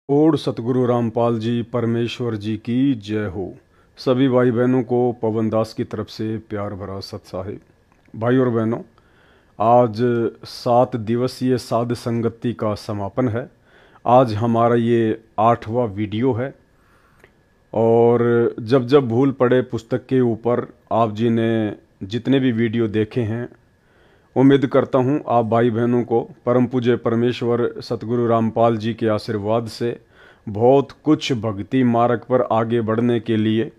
Odd सतगुरु रामपाल जी परमेश्वर जी की जय हो। सभी भाई बहनों को पवन दास की तरफ से प्यार भरा सत साहिब। भाई और बहनों, आज 7 दिवसीय साध संगति का समापन है। आज हमारा ये 8वां वीडियो है और जब जब भूल पड़े पुस्तक के ऊपर आप जी ने जितने भी वीडियो देखे हैं, उम्मीद करता हूँ आप भाई बहनों को परम पूज्य परमेश्वर सतगुरु रामपाल जी के आशीर्वाद से बहुत कुछ भक्ति मार्ग पर आगे बढ़ने के लिए,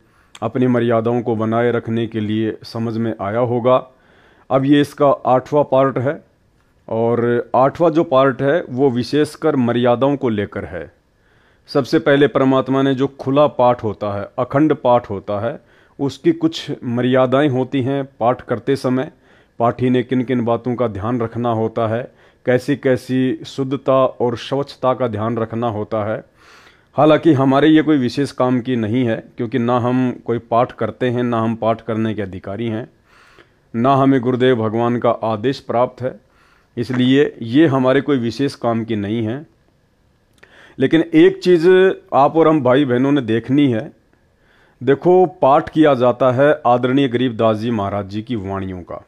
अपनी मर्यादाओं को बनाए रखने के लिए समझ में आया होगा। अब ये इसका 8वां पार्ट है और 8वां जो पार्ट है वो विशेषकर मर्यादाओं को लेकर है। सबसे पहले परमात्मा ने जो खुला पाठ होता है, अखंड पाठ होता है, उसकी कुछ मर्यादाएं होती हैं। पाठ करते समय पाठी ने किन किन बातों का ध्यान रखना होता है, कैसी कैसी शुद्धता और स्वच्छता का ध्यान रखना होता है। हालांकि हमारे ये कोई विशेष काम की नहीं है, क्योंकि ना हम कोई पाठ करते हैं, ना हम पाठ करने के अधिकारी हैं, ना हमें गुरुदेव भगवान का आदेश प्राप्त है, इसलिए ये हमारे कोई विशेष काम की नहीं है। लेकिन एक चीज़ आप और हम भाई बहनों ने देखनी है। देखो, पाठ किया जाता है आदरणीय गरीबदास जी महाराज जी की वाणियों का,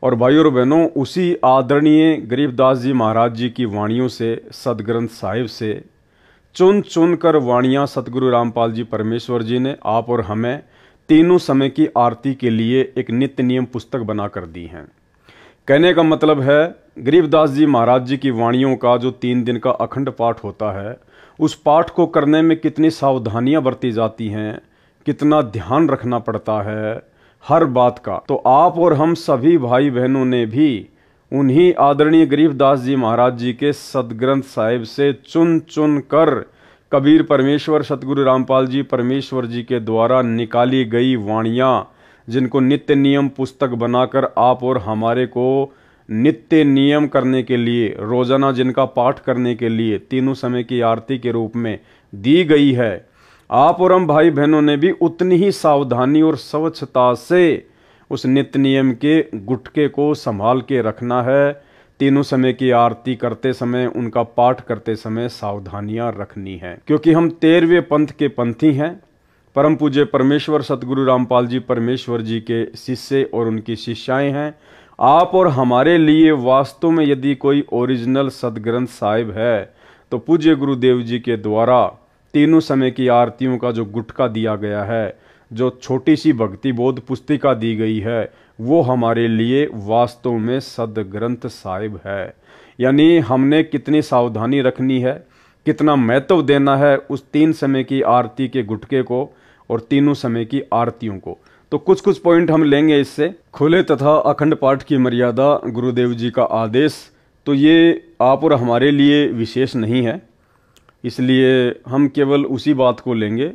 और भाई और बहनों, उसी आदरणीय गरीबदास जी महाराज जी की वाणियों से, सदग्रंथ साहिब से चुन चुन कर वाणियाँ सतगुरु रामपाल जी परमेश्वर जी ने आप और हमें तीनों समय की आरती के लिए एक नित्य नियम पुस्तक बना कर दी हैं। कहने का मतलब है, गरीबदास जी महाराज जी की वाणियों का जो 3 दिन का अखंड पाठ होता है, उस पाठ को करने में कितनी सावधानियां बरती जाती हैं, कितना ध्यान रखना पड़ता है हर बात का। तो आप और हम सभी भाई बहनों ने भी उन्हीं आदरणीय गरीबदास जी महाराज जी के सदग्रंथ साहिब से चुन चुन कर कबीर परमेश्वर सतगुरु रामपाल जी परमेश्वर जी के द्वारा निकाली गई वाणियाँ, जिनको नित्य नियम पुस्तक बनाकर आप और हमारे को नित्य नियम करने के लिए, रोजाना जिनका पाठ करने के लिए तीनों समय की आरती के रूप में दी गई है, आप और हम भाई बहनों ने भी उतनी ही सावधानी और स्वच्छता से उस नित्य नियम के गुटके को संभाल के रखना है। तीनों समय की आरती करते समय, उनका पाठ करते समय सावधानियां रखनी है, क्योंकि हम 13वें पंथ के पंथी हैं। परम पूज्य परमेश्वर सतगुरु रामपाल जी परमेश्वर जी के शिष्य और उनकी शिष्याएं हैं। आप और हमारे लिए वास्तव में यदि कोई ओरिजिनल सदग्रंथ साहिब है, तो पूज्य गुरुदेव जी के द्वारा तीनों समय की आरतियों का जो गुटका दिया गया है, जो छोटी सी भक्ति बोध पुस्तिका दी गई है, वो हमारे लिए वास्तव में सदग्रंथ साहिब है। यानी हमने कितनी सावधानी रखनी है, कितना महत्व देना है उस 3 समय की आरती के गुटके को और तीनों समय की आरतियों को। तो कुछ कुछ पॉइंट हम लेंगे इससे। खुले तथा अखंड पाठ की मर्यादा, गुरुदेव जी का आदेश, तो ये आप और हमारे लिए विशेष नहीं है, इसलिए हम केवल उसी बात को लेंगे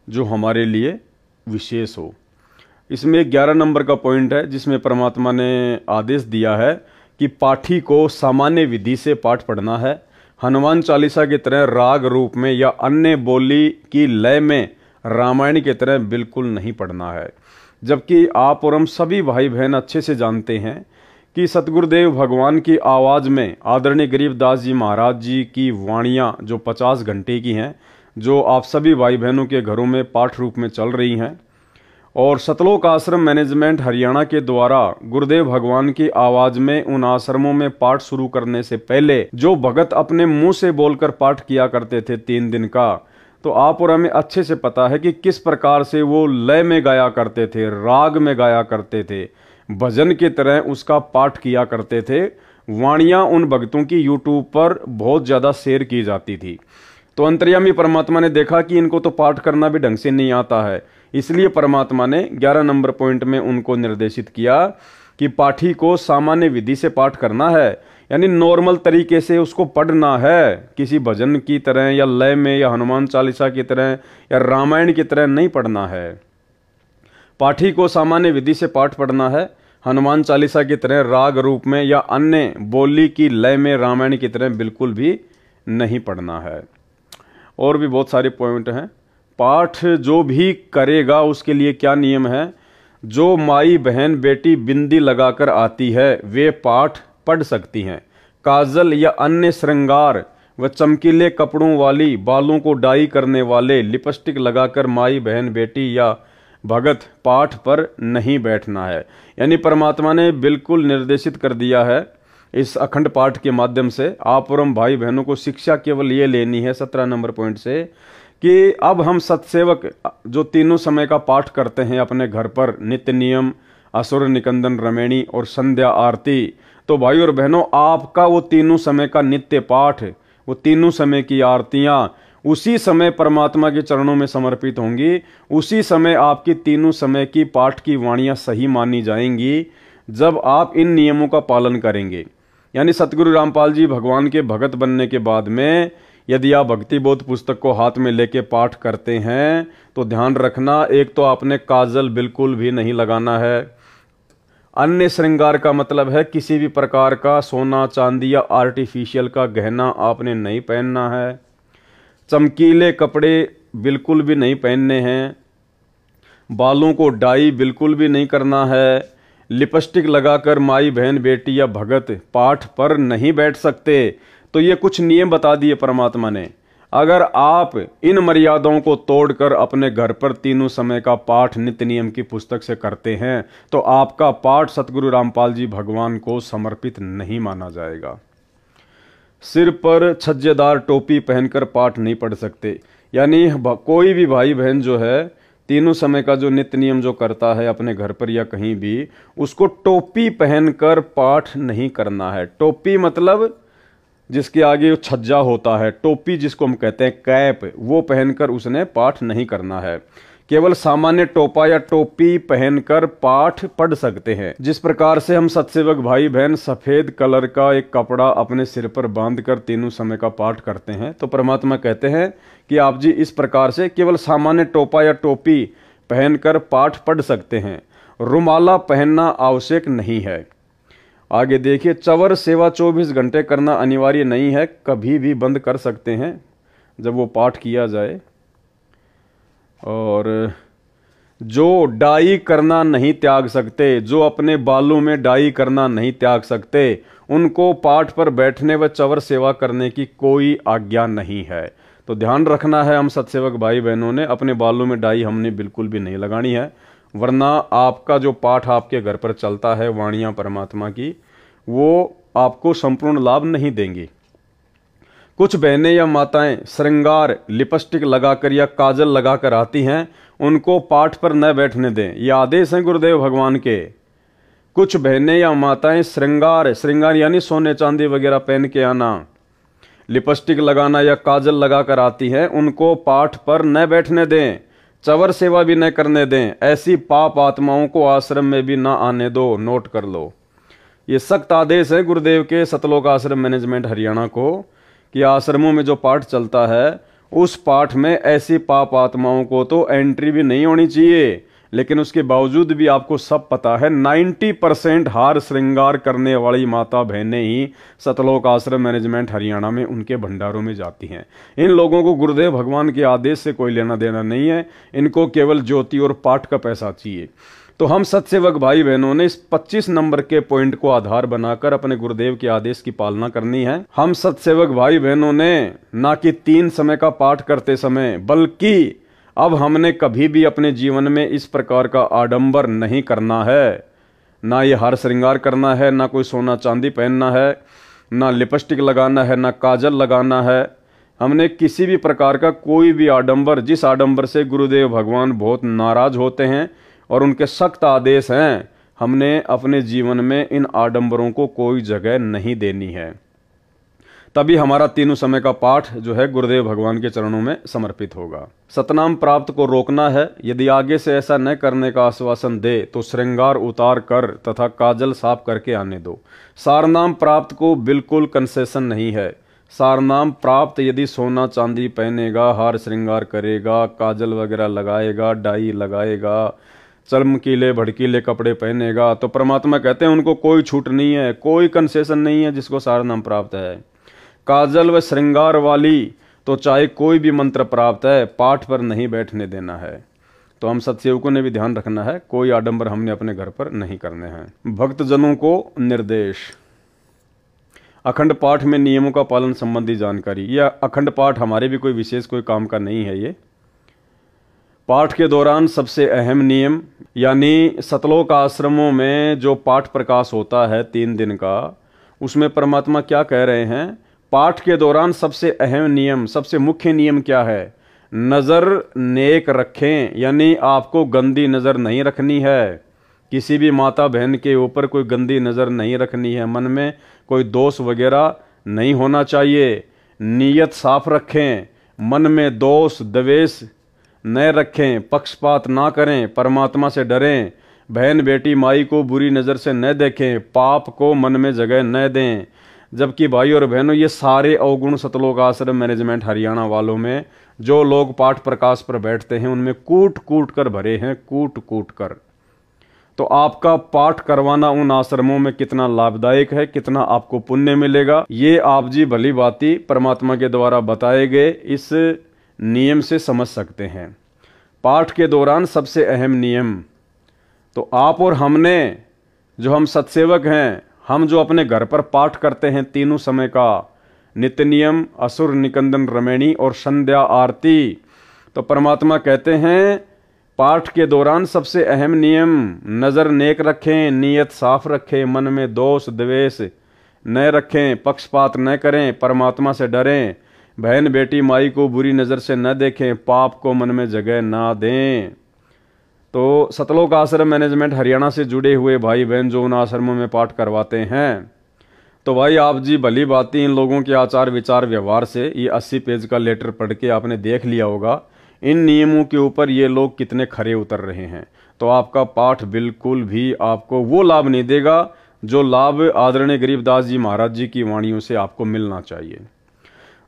जो हमारे लिए विशेष हो। इसमें 11 नंबर का पॉइंट है, जिसमें परमात्मा ने आदेश दिया है कि पाठी को सामान्य विधि से पाठ पढ़ना है। हनुमान चालीसा की तरह राग रूप में या अन्य बोली की लय में रामायण की तरह बिल्कुल नहीं पढ़ना है। जबकि आप और हम सभी भाई बहन अच्छे से जानते हैं कि सतगुरुदेव भगवान की आवाज़ में आदरणीय गरीबदास जी महाराज जी की वाणियाँ जो 50 घंटे की हैं, जो आप सभी भाई बहनों के घरों में पाठ रूप में चल रही हैं, और सतलोक आश्रम मैनेजमेंट हरियाणा के द्वारा गुरुदेव भगवान की आवाज़ में उन आश्रमों में पाठ शुरू करने से पहले जो भगत अपने मुंह से बोलकर पाठ किया करते थे 3 दिन का, तो आप और हमें अच्छे से पता है कि किस प्रकार से वो लय में गाया करते थे, राग में गाया करते थे, भजन की तरह उसका पाठ किया करते थे। वाणियाँ उन भक्तों की यूट्यूब पर बहुत ज़्यादा शेयर की जाती थी। तो अंतर्यामी परमात्मा ने देखा कि इनको तो पाठ करना भी ढंग से नहीं आता है, इसलिए परमात्मा ने 11 नंबर पॉइंट में उनको निर्देशित किया कि पाठी को सामान्य विधि से पाठ करना है, यानी नॉर्मल तरीके से उसको पढ़ना है, किसी भजन की तरह या लय में या हनुमान चालीसा की तरह या रामायण की तरह नहीं पढ़ना है। पाठी को सामान्य विधि से पाठ पढ़ना है, हनुमान चालीसा की तरह राग रूप में या अन्य बोली की लय में रामायण की तरह बिल्कुल भी नहीं पढ़ना है। और भी बहुत सारे पॉइंट हैं। पाठ जो भी करेगा उसके लिए क्या नियम है। जो माई बहन बेटी बिंदी लगाकर आती है वे पाठ पढ़ सकती हैं। काजल या अन्य श्रृंगार व चमकीले कपड़ों वाली, बालों को डाई करने वाले, लिपस्टिक लगाकर माई बहन बेटी या भगत पाठ पर नहीं बैठना है। यानी परमात्मा ने बिल्कुल निर्देशित कर दिया है इस अखंड पाठ के माध्यम से। आप और हम भाई बहनों को शिक्षा केवल ये लेनी है 17 नंबर पॉइंट से कि अब हम सत्सेवक जो तीनों समय का पाठ करते हैं अपने घर पर, नित्य नियम, असुर निकंदन रमेणी और संध्या आरती, तो भाई और बहनों आपका वो तीनों समय का नित्य पाठ, वो तीनों समय की आरतियां उसी समय परमात्मा के चरणों में समर्पित होंगी। उसी समय आपकी तीनों समय की पाठ की वाणियां सही मानी जाएंगी जब आप इन नियमों का पालन करेंगे। यानी सतगुरु रामपाल जी भगवान के भगत बनने के बाद में यदि आप भक्ति बोध पुस्तक को हाथ में लेके पाठ करते हैं तो ध्यान रखना, एक तो आपने काजल बिल्कुल भी नहीं लगाना है। अन्य श्रृंगार का मतलब है किसी भी प्रकार का सोना चांदी या आर्टिफिशियल का गहना आपने नहीं पहनना है। चमकीले कपड़े बिल्कुल भी नहीं पहनने हैं। बालों को डाई बिल्कुल भी नहीं करना है। लिपस्टिक लगाकर माई बहन बेटी या भगत पाठ पर नहीं बैठ सकते। तो ये कुछ नियम बता दिए परमात्मा ने। अगर आप इन मर्यादाओं को तोड़कर अपने घर पर तीनों समय का पाठ नित्य नियम की पुस्तक से करते हैं तो आपका पाठ सतगुरु रामपाल जी भगवान को समर्पित नहीं माना जाएगा। सिर पर छज्जेदार टोपी पहनकर पाठ नहीं पढ़ सकते। यानी कोई भी भाई बहन जो है तीनों समय का जो नित्य नियम जो करता है अपने घर पर या कहीं भी, उसको टोपी पहनकर पाठ नहीं करना है। टोपी मतलब जिसके आगे वो छज्जा होता है, टोपी जिसको हम कहते हैं कैप, वो पहनकर उसने पाठ नहीं करना है। केवल सामान्य टोपा या टोपी पहनकर पाठ पढ़ सकते हैं। जिस प्रकार से हम सत्सेवक भाई बहन सफेद कलर का एक कपड़ा अपने सिर पर बांधकर तीनों समय का पाठ करते हैं, तो परमात्मा कहते हैं कि आप जी इस प्रकार से केवल सामान्य टोपा या टोपी पहनकर पाठ पढ़ सकते हैं। रुमाला पहनना आवश्यक नहीं है। आगे देखिए, चवर सेवा 24 घंटे करना अनिवार्य नहीं है, कभी भी बंद कर सकते हैं जब वो पाठ किया जाए। और जो डाई करना नहीं त्याग सकते, जो अपने बालों में डाई करना नहीं त्याग सकते, उनको पाठ पर बैठने व चवर सेवा करने की कोई आज्ञा नहीं है। तो ध्यान रखना है हम सत्सेवक भाई बहनों ने, अपने बालों में डाई हमने बिल्कुल भी नहीं लगानी है, वरना आपका जो पाठ आपके घर पर चलता है वाणियां परमात्मा की, वो आपको संपूर्ण लाभ नहीं देंगी। कुछ बहनें या माताएं श्रृंगार लिपस्टिक लगाकर या काजल लगाकर आती हैं, उनको पाठ पर न बैठने दें। ये आदेश हैं गुरुदेव भगवान के। कुछ बहनें या माताएं श्रृंगार यानी सोने चांदी वगैरह पहन के आना, लिपस्टिक लगाना या काजल लगाकर आती हैं, उनको पाठ पर न बैठने दें, चवर सेवा भी न करने दें। ऐसी पाप आत्माओं को आश्रम में भी ना आने दो। नोट कर लो, ये सख्त आदेश है गुरुदेव के सतलोक आश्रम मैनेजमेंट हरियाणा को कि आश्रमों में जो पाठ चलता है उस पाठ में ऐसी पाप आत्माओं को तो एंट्री भी नहीं होनी चाहिए। लेकिन उसके बावजूद भी आपको सब पता है 90% हार श्रृंगार करने वाली माता बहनें ही सतलोक आश्रम मैनेजमेंट हरियाणा में उनके भंडारों में जाती हैं। इन लोगों को गुरुदेव भगवान के आदेश से कोई लेना देना नहीं है, इनको केवल ज्योति और पाठ का पैसा चाहिए। तो हम सत्सेवक भाई बहनों ने इस 25 नंबर के पॉइंट को आधार बनाकर अपने गुरुदेव के आदेश की पालना करनी है। हम सत्सेवक भाई बहनों ने ना कि 3 समय का पाठ करते समय, बल्कि अब हमने कभी भी अपने जीवन में इस प्रकार का आडंबर नहीं करना है। ना ये हार श्रृंगार करना है, ना कोई सोना चांदी पहनना है, ना लिपस्टिक लगाना है, ना काजल लगाना है। हमने किसी भी प्रकार का कोई भी आडंबर, जिस आडंबर से गुरुदेव भगवान बहुत नाराज होते हैं और उनके सख्त आदेश हैं, हमने अपने जीवन में इन आडंबरों को कोई जगह नहीं देनी है। तभी हमारा तीनों समय का पाठ जो है गुरुदेव भगवान के चरणों में समर्पित होगा। सतनाम प्राप्त को रोकना है। यदि आगे से ऐसा न करने का आश्वासन दे तो श्रृंगार उतार कर तथा काजल साफ करके आने दो। सारनाम प्राप्त को बिल्कुल कंसेशन नहीं है। सारनाम प्राप्त यदि सोना चांदी पहनेगा, हार श्रृंगार करेगा, काजल वगैरह लगाएगा, डाई लगाएगा, चमकीले भड़कीले कपड़े पहनेगा, तो परमात्मा कहते हैं उनको कोई छूट नहीं है, कोई कंसेशन नहीं है जिसको सारनाम प्राप्त है। काजल व श्रृंगार वाली तो चाहे कोई भी मंत्र प्राप्त है, पाठ पर नहीं बैठने देना है। तो हम सत्सेवकों ने भी ध्यान रखना है, कोई आडंबर हमने अपने घर पर नहीं करने हैं। भक्तजनों को निर्देश। अखंड पाठ में नियमों का पालन संबंधी जानकारी। यह अखंड पाठ हमारे भी कोई विशेष कोई काम का नहीं है। ये पाठ के दौरान सबसे अहम नियम, यानी सतलोक आश्रमों में जो पाठ प्रकाश होता है 3 दिन का, उसमें परमात्मा क्या कह रहे हैं? पाठ के दौरान सबसे अहम नियम, सबसे मुख्य नियम क्या है? नज़र नेक रखें, यानी आपको गंदी नज़र नहीं रखनी है। किसी भी माता बहन के ऊपर कोई गंदी नज़र नहीं रखनी है। मन में कोई दोष वगैरह नहीं होना चाहिए। नीयत साफ रखें, मन में दोष द्वेष न रखें, पक्षपात ना करें, परमात्मा से डरें, बहन बेटी माई को बुरी नज़र से न देखें, पाप को मन में जगह न दें। जबकि भाई और बहनों, ये सारे अवगुण सतलोक आश्रम मैनेजमेंट हरियाणा वालों में जो लोग पाठ प्रकाश पर बैठते हैं उनमें कूट कूट कर भरे हैं, कूट कूट कर। तो आपका पाठ करवाना उन आश्रमों में कितना लाभदायक है, कितना आपको पुण्य मिलेगा, ये आप जी भली भांति परमात्मा के द्वारा बताए गए इस नियम से समझ सकते हैं। पाठ के दौरान सबसे अहम नियम, तो आप और हमने, जो हम सत्सेवक हैं, हम जो अपने घर पर पाठ करते हैं तीनों समय का, नित्य नियम, असुर निकंदन रमैणी और संध्या आरती, तो परमात्मा कहते हैं पाठ के दौरान सबसे अहम नियम, नज़र नेक रखें, नीयत साफ रखें, मन में दोष द्वेष न रखें, पक्षपात न करें, परमात्मा से डरें, बहन बेटी माई को बुरी नज़र से न देखें, पाप को मन में जगह ना दें। तो सतलोक आश्रम मैनेजमेंट हरियाणा से जुड़े हुए भाई बहन जो उन आश्रमों में पाठ करवाते हैं, तो भाई आप जी भली बात इन लोगों के आचार विचार व्यवहार से ये 80 पेज का लेटर पढ़ के आपने देख लिया होगा इन नियमों के ऊपर ये लोग कितने खरे उतर रहे हैं। तो आपका पाठ बिल्कुल भी आपको वो लाभ नहीं देगा जो लाभ आदरणीय गरीबदास जी महाराज जी की वाणियों से आपको मिलना चाहिए।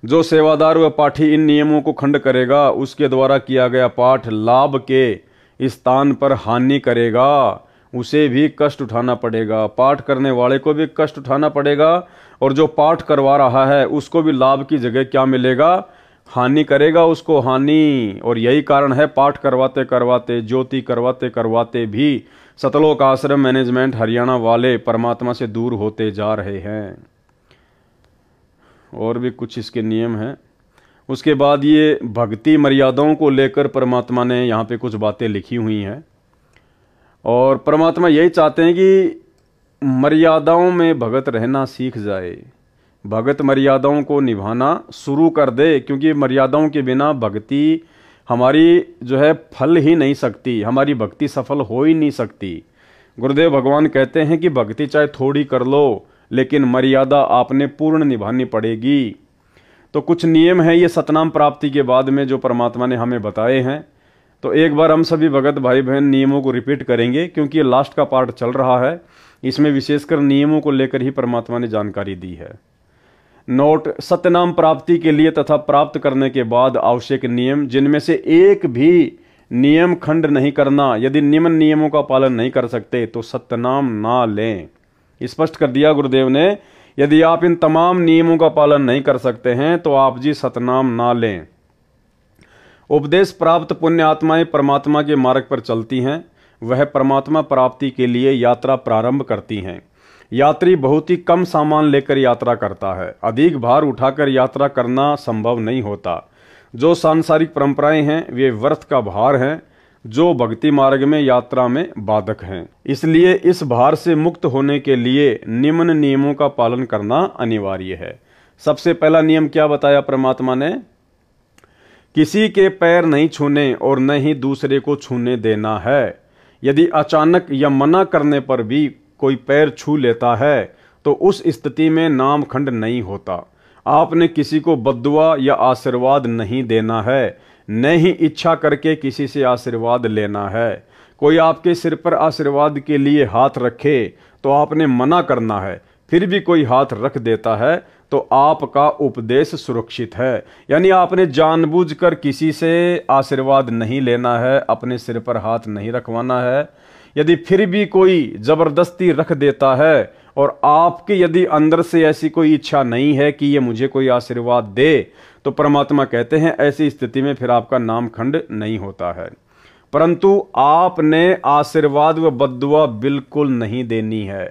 जो सेवादार व पाठी इन नियमों को खंड करेगा, उसके द्वारा किया गया पाठ लाभ के स्थान पर हानि करेगा, उसे भी कष्ट उठाना पड़ेगा, पाठ करने वाले को भी कष्ट उठाना पड़ेगा, और जो पाठ करवा रहा है उसको भी लाभ की जगह क्या मिलेगा? हानि करेगा उसको, हानि। और यही कारण है पाठ करवाते करवाते, ज्योति करवाते करवाते भी सतलोक आश्रम मैनेजमेंट हरियाणा वाले परमात्मा से दूर होते जा रहे हैं। और भी कुछ इसके नियम हैं। उसके बाद ये भक्ति मर्यादाओं को लेकर परमात्मा ने यहाँ पे कुछ बातें लिखी हुई हैं, और परमात्मा यही चाहते हैं कि मर्यादाओं में भगत रहना सीख जाए, भगत मर्यादाओं को निभाना शुरू कर दे, क्योंकि मर्यादाओं के बिना भक्ति हमारी जो है फल ही नहीं सकती, हमारी भक्ति सफल हो ही नहीं सकती। गुरुदेव भगवान कहते हैं कि भक्ति चाहे थोड़ी कर लो, लेकिन मर्यादा आपने पूर्ण निभानी पड़ेगी। तो कुछ नियम हैं ये सतनाम प्राप्ति के बाद में जो परमात्मा ने हमें बताए हैं। तो एक बार हम सभी भगत भाई बहन नियमों को रिपीट करेंगे, क्योंकि ये लास्ट का पार्ट चल रहा है, इसमें विशेषकर नियमों को लेकर ही परमात्मा ने जानकारी दी है। नोट: सत्यनाम प्राप्ति के लिए तथा प्राप्त करने के बाद आवश्यक नियम, जिनमें से एक भी नियम खंड नहीं करना। यदि निम्न नियमों का पालन नहीं कर सकते तो सत्यनाम ना लें। स्पष्ट कर दिया गुरुदेव ने, यदि आप इन तमाम नियमों का पालन नहीं कर सकते हैं तो आप जी सतनाम ना लें। उपदेश प्राप्त पुण्य आत्माएं परमात्मा के मार्ग पर चलती हैं, वह परमात्मा प्राप्ति के लिए यात्रा प्रारंभ करती हैं। यात्री बहुत ही कम सामान लेकर यात्रा करता है, अधिक भार उठाकर यात्रा करना संभव नहीं होता। जो सांसारिक परंपराएं हैं वे व्यर्थ का भार हैं, जो भक्ति मार्ग में यात्रा में बाधक हैं। इसलिए इस भार से मुक्त होने के लिए निम्न नियमों का पालन करना अनिवार्य है। सबसे पहला नियम क्या बताया परमात्मा ने? किसी के पैर नहीं छूने और न ही दूसरे को छूने देना है। यदि अचानक या मना करने पर भी कोई पैर छू लेता है तो उस स्थिति में नामखंड नहीं होता। आपने किसी को बद्दुआ या आशीर्वाद नहीं देना है, न ही इच्छा करके किसी से आशीर्वाद लेना है। कोई आपके सिर पर आशीर्वाद के लिए हाथ रखे तो आपने मना करना है, फिर भी कोई हाथ रख देता है तो आपका उपदेश सुरक्षित है। यानी आपने जानबूझकर किसी से आशीर्वाद नहीं लेना है, अपने सिर पर हाथ नहीं रखवाना है। यदि फिर भी कोई जबरदस्ती रख देता है और आपके यदि अंदर से ऐसी कोई इच्छा नहीं है कि ये मुझे कोई आशीर्वाद दे, तो परमात्मा कहते हैं ऐसी स्थिति में फिर आपका नामखंड नहीं होता है। परंतु आपने आशीर्वाद व बद्दुआ बिल्कुल नहीं देनी है,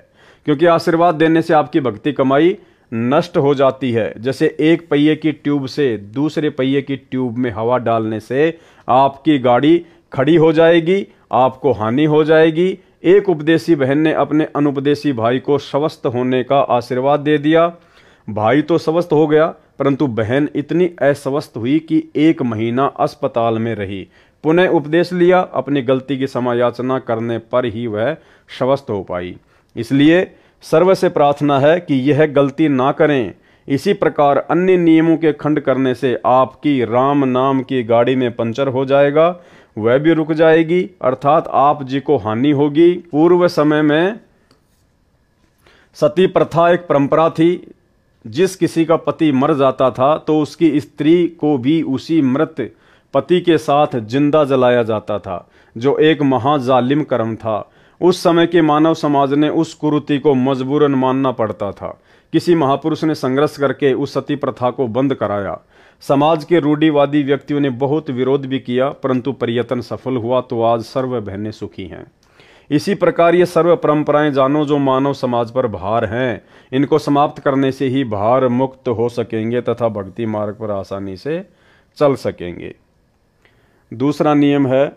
क्योंकि आशीर्वाद देने से आपकी भक्ति कमाई नष्ट हो जाती है। जैसे एक पहिए की ट्यूब से दूसरे पहिए की ट्यूब में हवा डालने से आपकी गाड़ी खड़ी हो जाएगी, आपको हानि हो जाएगी। एक उपदेशी बहन ने अपने अनुपदेशी भाई को स्वस्थ होने का आशीर्वाद दे दिया। भाई तो स्वस्थ हो गया, परंतु बहन इतनी अस्वस्थ हुई कि 1 महीना अस्पताल में रही। पुनः उपदेश लिया, अपनी गलती की समायाचना करने पर ही वह स्वस्थ हो पाई। इसलिए सर्व से प्रार्थना है कि यह गलती ना करें। इसी प्रकार अन्य नियमों के खंड करने से आपकी राम नाम की गाड़ी में पंचर हो जाएगा, वह भी रुक जाएगी, अर्थात आप जी को हानि होगी। पूर्व समय में सती प्रथा एक परंपरा थी। जिस किसी का पति मर जाता था तो उसकी स्त्री को भी उसी मृत पति के साथ जिंदा जलाया जाता था, जो एक महाजालिम कर्म था। उस समय के मानव समाज ने उस कुरीति को मजबूरन मानना पड़ता था। किसी महापुरुष ने संघर्ष करके उस सती प्रथा को बंद कराया। समाज के रूढ़िवादी व्यक्तियों ने बहुत विरोध भी किया, परंतु प्रयत्न सफल हुआ, तो आज सर्व बहनें सुखी हैं। इसी प्रकार ये सर्व परंपराएं जानो जो मानव समाज पर भार हैं, इनको समाप्त करने से ही भार मुक्त हो सकेंगे तथा भक्ति मार्ग पर आसानी से चल सकेंगे। दूसरा नियम है,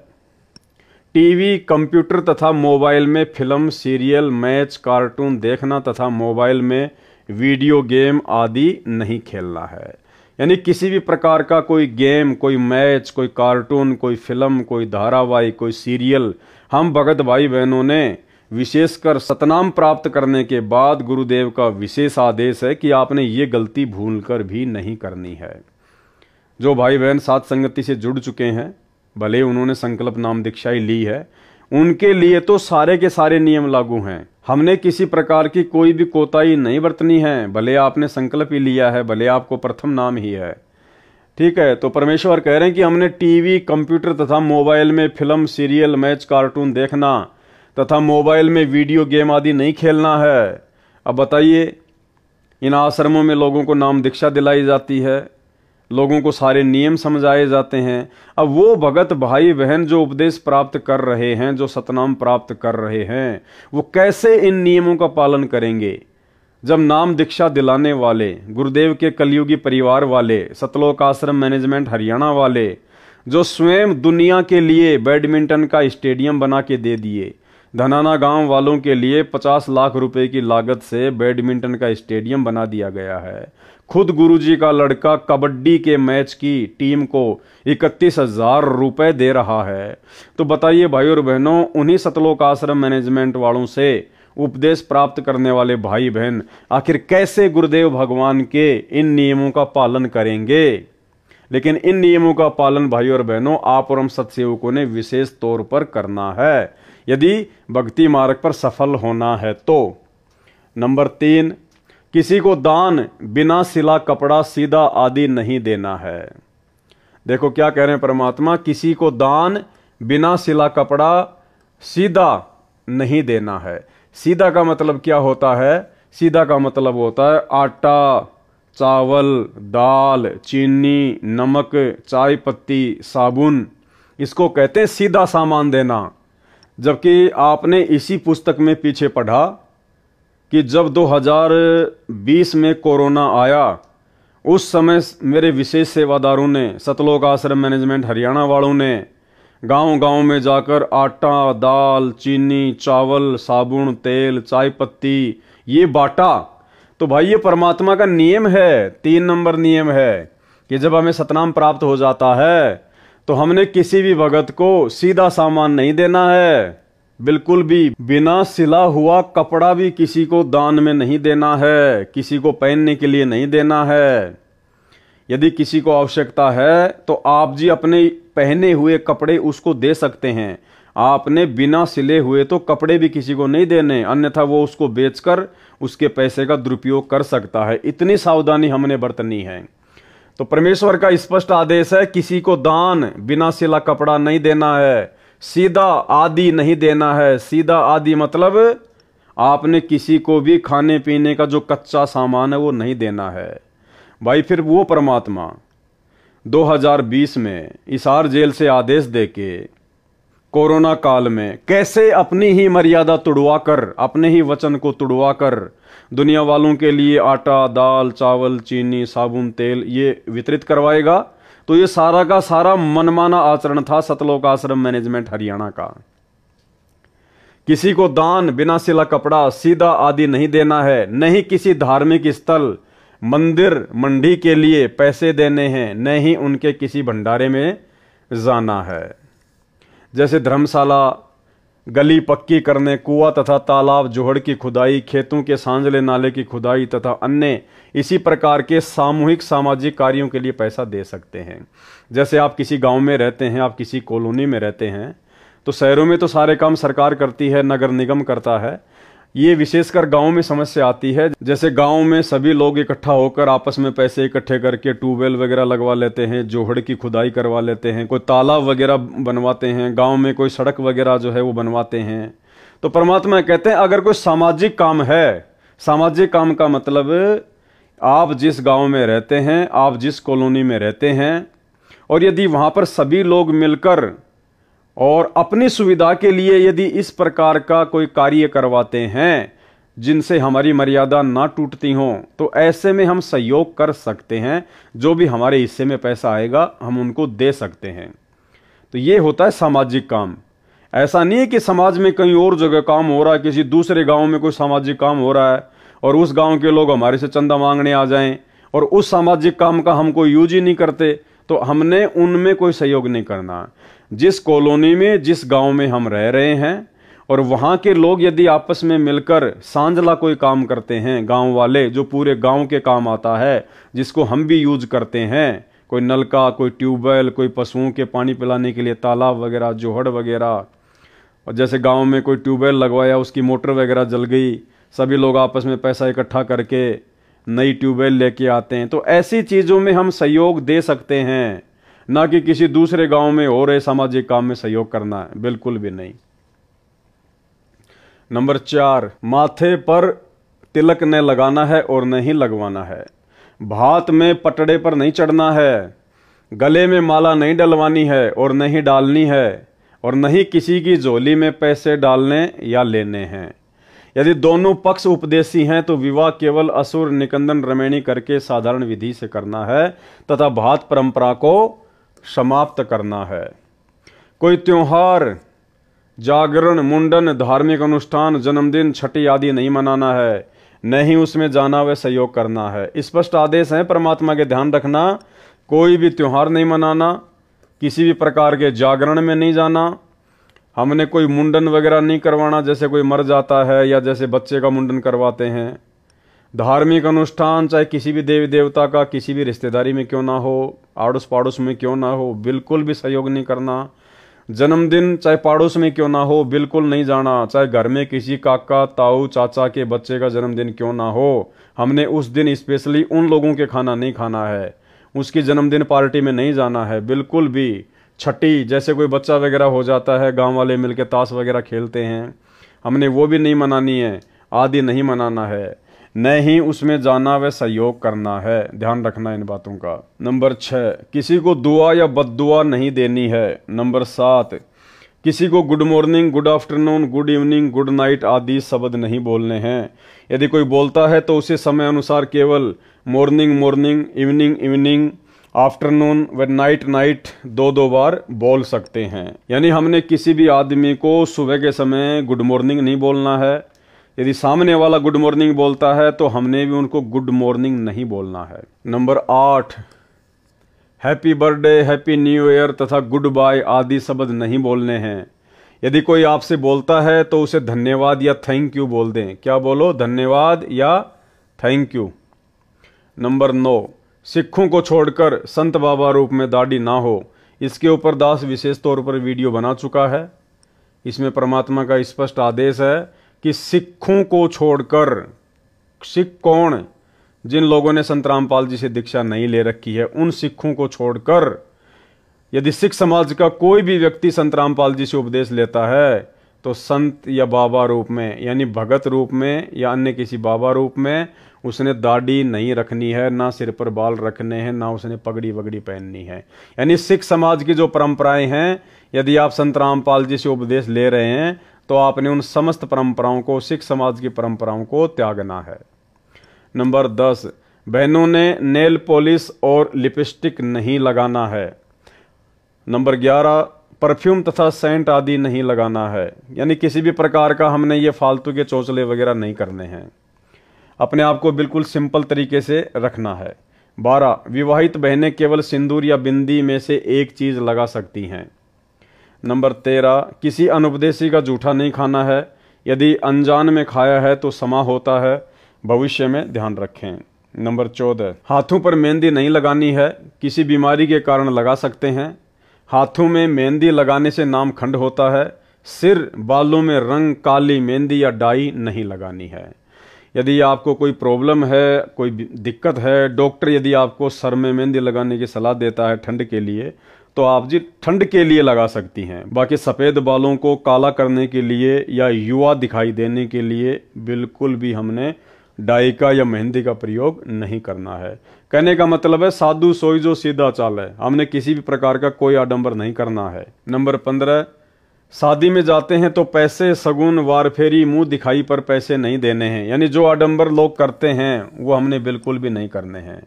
टीवी, कंप्यूटर तथा मोबाइल में फिल्म, सीरियल, मैच, कार्टून देखना तथा मोबाइल में वीडियो गेम आदि नहीं खेलना है। यानी किसी भी प्रकार का कोई गेम, कोई मैच, कोई कार्टून, कोई फिल्म, कोई धारावाहिक, कोई सीरियल, हम भगत भाई बहनों ने विशेषकर सतनाम प्राप्त करने के बाद गुरुदेव का विशेष आदेश है कि आपने ये गलती भूलकर भी नहीं करनी है। जो भाई बहन साथ संगति से जुड़ चुके हैं, भले उन्होंने संकल्प नाम दीक्षा ही ली है, उनके लिए तो सारे के सारे नियम लागू हैं। हमने किसी प्रकार की कोई भी कोताही नहीं बरतनी है, भले आपने संकल्प ही लिया है, भले आपको प्रथम नाम ही है, ठीक है। तो परमेश्वर कह रहे हैं कि हमने टीवी, कंप्यूटर तथा मोबाइल में फिल्म, सीरियल, मैच, कार्टून देखना तथा मोबाइल में वीडियो गेम आदि नहीं खेलना है। अब बताइए, इन आश्रमों में लोगों को नाम दीक्षा दिलाई जाती है, लोगों को सारे नियम समझाए जाते हैं। अब वो भगत भाई बहन जो उपदेश प्राप्त कर रहे हैं, जो सतनाम प्राप्त कर रहे हैं, वो कैसे इन नियमों का पालन करेंगे? जब नाम दीक्षा दिलाने वाले गुरुदेव के कलयुगी परिवार वाले, सतलोक आश्रम मैनेजमेंट हरियाणा वाले, जो स्वयं दुनिया के लिए बैडमिंटन का स्टेडियम बना के दे दिए, धनाना गांव वालों के लिए 50 लाख रुपए की लागत से बैडमिंटन का स्टेडियम बना दिया गया है। खुद गुरुजी का लड़का कबड्डी के मैच की टीम को 31,000 रुपए दे रहा है। तो बताइए भाई और बहनों, उन्हीं सतलोक आश्रम मैनेजमेंट वालों से उपदेश प्राप्त करने वाले भाई बहन आखिर कैसे गुरुदेव भगवान के इन नियमों का पालन करेंगे? लेकिन इन नियमों का पालन भाई और बहनों आप और हम सत्सेवकों ने विशेष तौर पर करना है, यदि भक्ति मार्ग पर सफल होना है तो। नंबर 3, किसी को दान बिना सिला कपड़ा, सीधा आदि नहीं देना है। देखो क्या कह रहे हैं परमात्मा, किसी को दान बिना सिला कपड़ा, सीधा नहीं देना है। सीधा का मतलब क्या होता है? सीधा का मतलब होता है आटा, चावल, दाल, चीनी, नमक, चाय पत्ती, साबुन, इसको कहते हैं सीधा सामान देना। जबकि आपने इसी पुस्तक में पीछे पढ़ा कि जब 2020 में कोरोना आया, उस समय मेरे विशेष सेवादारों ने, सतलोक आश्रम मैनेजमेंट हरियाणा वालों ने गांव-गांव में जाकर आटा, दाल, चीनी, चावल, साबुन, तेल, चाय पत्ती ये बांटा। तो भाई ये परमात्मा का नियम है, 3 नंबर नियम है कि जब हमें सतनाम प्राप्त हो जाता है तो हमने किसी भी भगत को सीधा सामान नहीं देना है, बिल्कुल भी बिना सिला हुआ कपड़ा भी किसी को दान में नहीं देना है, किसी को पहनने के लिए नहीं देना है। यदि किसी को आवश्यकता है तो आप जी अपने पहने हुए कपड़े उसको दे सकते हैं, आपने बिना सिले हुए तो कपड़े भी किसी को नहीं देने, अन्यथा वो उसको बेचकर उसके पैसे का दुरुपयोग कर सकता है। इतनी सावधानी हमने बरतनी है। तो परमेश्वर का स्पष्ट आदेश है, किसी को दान बिना सिला कपड़ा नहीं देना है, सीधा आदि नहीं देना है। सीधा आदि मतलब आपने किसी को भी खाने पीने का जो कच्चा सामान है वो नहीं देना है। भाई फिर वो परमात्मा 2020 में हिसार जेल से आदेश देके कोरोना काल में कैसे अपनी ही मर्यादा तुड़वाकर, अपने ही वचन को तुड़वाकर दुनिया वालों के लिए आटा, दाल, चावल, चीनी, साबुन, तेल ये वितरित करवाएगा। तो ये सारा का सारा मनमाना आचरण था सतलोक आश्रम मैनेजमेंट हरियाणा का। किसी को दान, बिना सिला कपड़ा, सीधा आदि नहीं देना है, नहीं किसी धार्मिक स्थल, मंदिर, मंडी के लिए पैसे देने हैं, न ही उनके किसी भंडारे में जाना है। जैसे धर्मशाला, गली पक्की करने, कुआं तथा तालाब जोहड़ की खुदाई, खेतों के सांझले नाले की खुदाई तथा अन्य इसी प्रकार के सामूहिक सामाजिक कार्यों के लिए पैसा दे सकते हैं। जैसे आप किसी गांव में रहते हैं, आप किसी कॉलोनी में रहते हैं, तो शहरों में तो सारे काम सरकार करती है, नगर निगम करता है। ये विशेषकर गांव में समस्या आती है। जैसे गांव में सभी लोग इकट्ठा होकर आपस में पैसे इकट्ठे करके ट्यूबवेल वगैरह लगवा लेते हैं, जोहड़ की खुदाई करवा लेते हैं, कोई तालाब वगैरह बनवाते हैं, गांव में कोई सड़क वगैरह जो है वो बनवाते हैं। तो परमात्मा कहते हैं अगर कोई सामाजिक काम है, सामाजिक काम का मतलब आप जिस गांव में रहते हैं, आप जिस कॉलोनी में रहते हैं, और यदि वहां पर सभी लोग मिलकर और अपनी सुविधा के लिए यदि इस प्रकार का कोई कार्य करवाते हैं जिनसे हमारी मर्यादा ना टूटती हो, तो ऐसे में हम सहयोग कर सकते हैं। जो भी हमारे हिस्से में पैसा आएगा हम उनको दे सकते हैं। तो ये होता है सामाजिक काम। ऐसा नहीं है कि समाज में कहीं और जगह काम हो रहा है, किसी दूसरे गांव में कोई सामाजिक काम हो रहा है और उस गांव के लोग हमारे से चंदा मांगने आ जाएं और उस सामाजिक काम का हम कोई यूज ही नहीं करते, तो हमने उनमें कोई सहयोग नहीं करना। जिस कॉलोनी में, जिस गांव में हम रह रहे हैं और वहां के लोग यदि आपस में मिलकर सांझला कोई काम करते हैं, गांव वाले, जो पूरे गांव के काम आता है, जिसको हम भी यूज करते हैं, कोई नलका, कोई ट्यूबवेल, कोई पशुओं के पानी पिलाने के लिए तालाब वगैरह, जोहड़ वगैरह, और जैसे गांव में कोई ट्यूबवेल लगवाया, उसकी मोटर वगैरह जल गई, सभी लोग आपस में पैसा इकट्ठा करके नई ट्यूबवेल लेके आते हैं। तो ऐसी चीजों में हम सहयोग दे सकते हैं, ना कि किसी दूसरे गांव में हो रहे सामाजिक काम में सहयोग करना है, बिल्कुल भी नहीं। नंबर 4, माथे पर तिलक न लगाना है और न ही लगवाना है। भात में पटड़े पर नहीं चढ़ना है, गले में माला नहीं डलवानी है और न ही डालनी है, और न ही किसी की झोली में पैसे डालने या लेने हैं। यदि दोनों पक्ष उपदेशी हैं तो विवाह केवल असुर निकंदन रमैणी करके साधारण विधि से करना है तथा भात परंपरा को समाप्त करना है। कोई त्योहार, जागरण, मुंडन, धार्मिक अनुष्ठान, जन्मदिन, छठी आदि नहीं मनाना है, न ही उसमें जाना व सहयोग करना है। स्पष्ट आदेश है परमात्मा के, ध्यान रखना। कोई भी त्योहार नहीं मनाना, किसी भी प्रकार के जागरण में नहीं जाना, हमने कोई मुंडन वगैरह नहीं करवाना, जैसे कोई मर जाता है या जैसे बच्चे का मुंडन करवाते हैं। धार्मिक अनुष्ठान चाहे किसी भी देवी देवता का, किसी भी रिश्तेदारी में क्यों ना हो, आड़ोस पाड़ोस में क्यों ना हो, बिल्कुल भी सहयोग नहीं करना। जन्मदिन चाहे पड़ोस में क्यों ना हो, बिल्कुल नहीं जाना। चाहे घर में किसी काका, ताऊ, चाचा के बच्चे का जन्मदिन क्यों ना हो, हमने उस दिन स्पेशली उन लोगों के खाना नहीं खाना है, उसकी जन्मदिन पार्टी में नहीं जाना है, बिल्कुल भी। छठी, जैसे कोई बच्चा वगैरह हो जाता है, गांव वाले मिलकर ताश वगैरह खेलते हैं, हमने वो भी नहीं मनानी है, आदि नहीं मनाना है, न ही उसमें जाना व सहयोग करना है। ध्यान रखना इन बातों का। नंबर 6, किसी को दुआ या बद्दुआ नहीं देनी है। नंबर 7, किसी को good morning, good afternoon, good evening, good night आदि शब्द नहीं बोलने हैं। यदि कोई बोलता है तो उसे समय अनुसार केवल morning morning, evening evening, afternoon व नाइट नाइट 2-2 बार बोल सकते हैं। यानी हमने किसी भी आदमी को सुबह के समय गुड मॉर्निंग नहीं बोलना है। यदि सामने वाला गुड मॉर्निंग बोलता है तो हमने भी उनको गुड मॉर्निंग नहीं बोलना है। Number 8, happy birthday, happy new year तथा गुड बाय आदि शब्द नहीं बोलने हैं। यदि कोई आपसे बोलता है तो उसे धन्यवाद या थैंक यू बोल दें। क्या बोलो? धन्यवाद या थैंक यू। नंबर 9, सिखों को छोड़कर संत बाबा रूप में दाढ़ी ना हो। इसके ऊपर दास विशेष तौर पर वीडियो बना चुका है। इसमें परमात्मा का स्पष्ट आदेश है कि सिखों को छोड़कर, सिख कौन? जिन लोगों ने संत रामपाल जी से दीक्षा नहीं ले रखी है, उन सिखों को छोड़कर यदि सिख समाज का कोई भी व्यक्ति संत रामपाल जी से उपदेश लेता है तो संत या बाबा रूप में, यानी भगत रूप में या अन्य किसी बाबा रूप में उसने दाढ़ी नहीं रखनी है, ना सिर पर बाल रखने हैं, ना उसने पगड़ी वगड़ी पहननी है। यानी सिख समाज की जो परंपराएं हैं, यदि आप संत रामपाल जी से उपदेश ले रहे हैं तो आपने उन समस्त परंपराओं को, सिख समाज की परंपराओं को त्यागना है। नंबर 10, बहनों ने नेल पॉलिश और लिपस्टिक नहीं लगाना है। नंबर 11, परफ्यूम तथा सेंट आदि नहीं लगाना है, यानी किसी भी प्रकार का हमने ये फालतू के चौचले वगैरह नहीं करने हैं। अपने आप को बिल्कुल सिंपल तरीके से रखना है। 12, विवाहित बहनें केवल सिंदूर या बिंदी में से एक चीज लगा सकती हैं। नंबर 13, किसी अनुपदेशी का जूठा नहीं खाना है, यदि अनजान में खाया है तो समा होता है, भविष्य में ध्यान रखें। नंबर 14, हाथों पर मेहंदी नहीं लगानी है, किसी बीमारी के कारण लगा सकते हैं। हाथों में मेहंदी लगाने से नाम खंड होता है। सिर बालों में रंग, काली मेहंदी या डाई नहीं लगानी है। यदि आपको कोई प्रॉब्लम है, कोई दिक्कत है, डॉक्टर यदि आपको सर में मेहंदी लगाने की सलाह देता है ठंड के लिए, तो आप जी ठंड के लिए लगा सकती हैं। बाकी सफ़ेद बालों को काला करने के लिए या युवा दिखाई देने के लिए बिल्कुल भी हमने डाई का या मेहंदी का प्रयोग नहीं करना है। कहने का मतलब है साधु सोई जो सीधा चाल है, हमने किसी भी प्रकार का कोई आडंबर नहीं करना है। नंबर 15, शादी में जाते हैं तो पैसे, सगुन, वार फेरी, मुंह दिखाई पर पैसे नहीं देने हैं, यानी जो आडंबर लोग करते हैं वो हमने बिल्कुल भी नहीं करने हैं।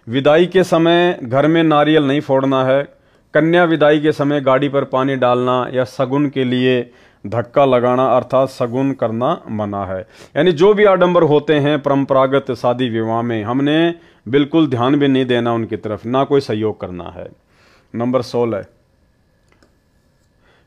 विदाई के समय घर में नारियल नहीं फोड़ना है। कन्या विदाई के समय गाड़ी पर पानी डालना या सगुन के लिए धक्का लगाना अर्थात सगुन करना मना है। यानी जो भी आडंबर होते हैं परंपरागत शादी विवाह में, हमने बिल्कुल ध्यान भी नहीं देना उनकी तरफ, ना कोई सहयोग करना है। नंबर 16,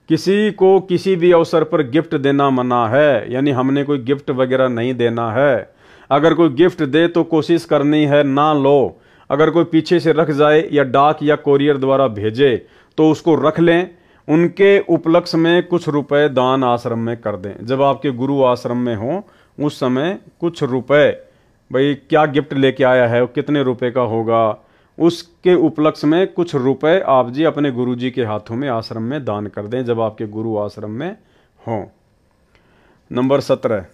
किसी को किसी भी अवसर पर गिफ्ट देना मना है, यानी हमने कोई गिफ्ट वगैरह नहीं देना है। अगर कोई गिफ्ट दे तो कोशिश करनी है ना लो। अगर कोई पीछे से रख जाए या डाक या कोरियर द्वारा भेजे तो उसको रख लें। उनके उपलक्ष्य में कुछ रुपए दान आश्रम में कर दें। जब आपके गुरु आश्रम में हो उस समय कुछ रुपए, भाई क्या गिफ्ट लेके आया है, कितने रुपए का होगा, उसके उपलक्ष्य में कुछ रुपए आप जी अपने गुरु जी के हाथों में आश्रम में दान कर दें जब आपके गुरु आश्रम में हो। नंबर 17,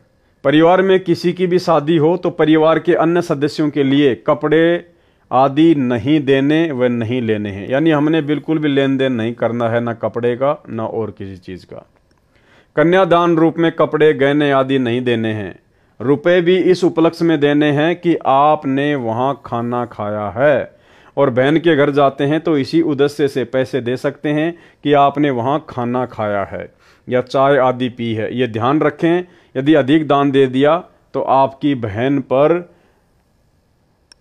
परिवार में किसी की भी शादी हो तो परिवार के अन्य सदस्यों के लिए कपड़े आदि नहीं देने व नहीं लेने हैं, यानी हमने बिल्कुल भी लेन देन नहीं करना है, ना कपड़े का ना और किसी चीज का। कन्यादान रूप में कपड़े, गहने आदि नहीं देने हैं। रुपए भी इस उपलक्ष्य में देने हैं कि आपने वहां खाना खाया है, और बहन के घर जाते हैं तो इसी उद्देश्य से पैसे दे सकते हैं कि आपने वहां खाना खाया है या चाय आदि पी है। ये ध्यान रखें, यदि अधिक दान दे दिया तो आपकी बहन पर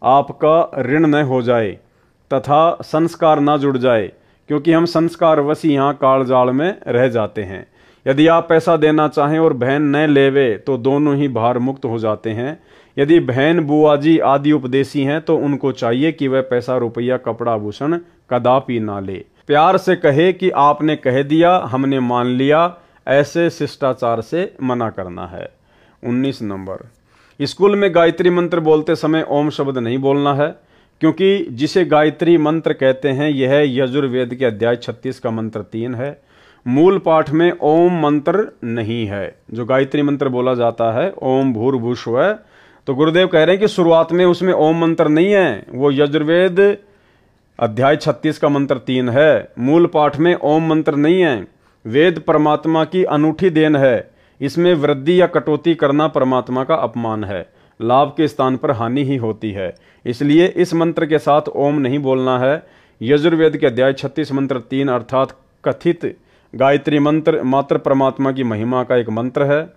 आपका ऋण न हो जाए तथा संस्कार ना जुड़ जाए, क्योंकि हम संस्कारवश यहाँ कालजाल में रह जाते हैं। यदि आप पैसा देना चाहें और बहन न लेवे तो दोनों ही भार मुक्त हो जाते हैं। यदि बहन, बुआ जी आदि उपदेशी हैं तो उनको चाहिए कि वह पैसा, रुपया, कपड़ा, आभूषण कदापि ना ले। प्यार से कहे कि आपने कह दिया, हमने मान लिया, ऐसे शिष्टाचार से मना करना है। 19 नंबर, स्कूल में गायत्री मंत्र बोलते समय ओम शब्द नहीं बोलना है, क्योंकि जिसे गायत्री मंत्र कहते हैं यह यजुर्वेद के अध्याय 36 का मंत्र 3 है। मूल पाठ में ओम मंत्र नहीं है। जो गायत्री मंत्र बोला जाता है ओम भूर्भुवस्सुवः, तो गुरुदेव कह रहे हैं कि शुरुआत में उसमें ओम मंत्र नहीं है, वो यजुर्वेद अध्याय 36 का मंत्र 3 है। मूल पाठ में ओम मंत्र नहीं है। वेद परमात्मा की अनूठी देन है, इसमें वृद्धि या कटौती करना परमात्मा का अपमान है, लाभ के स्थान पर हानि ही होती है। इसलिए इस मंत्र के साथ ओम नहीं बोलना है। यजुर्वेद के अध्याय 36 मंत्र 3 अर्थात कथित गायत्री मंत्र मात्र परमात्मा की महिमा का एक मंत्र है।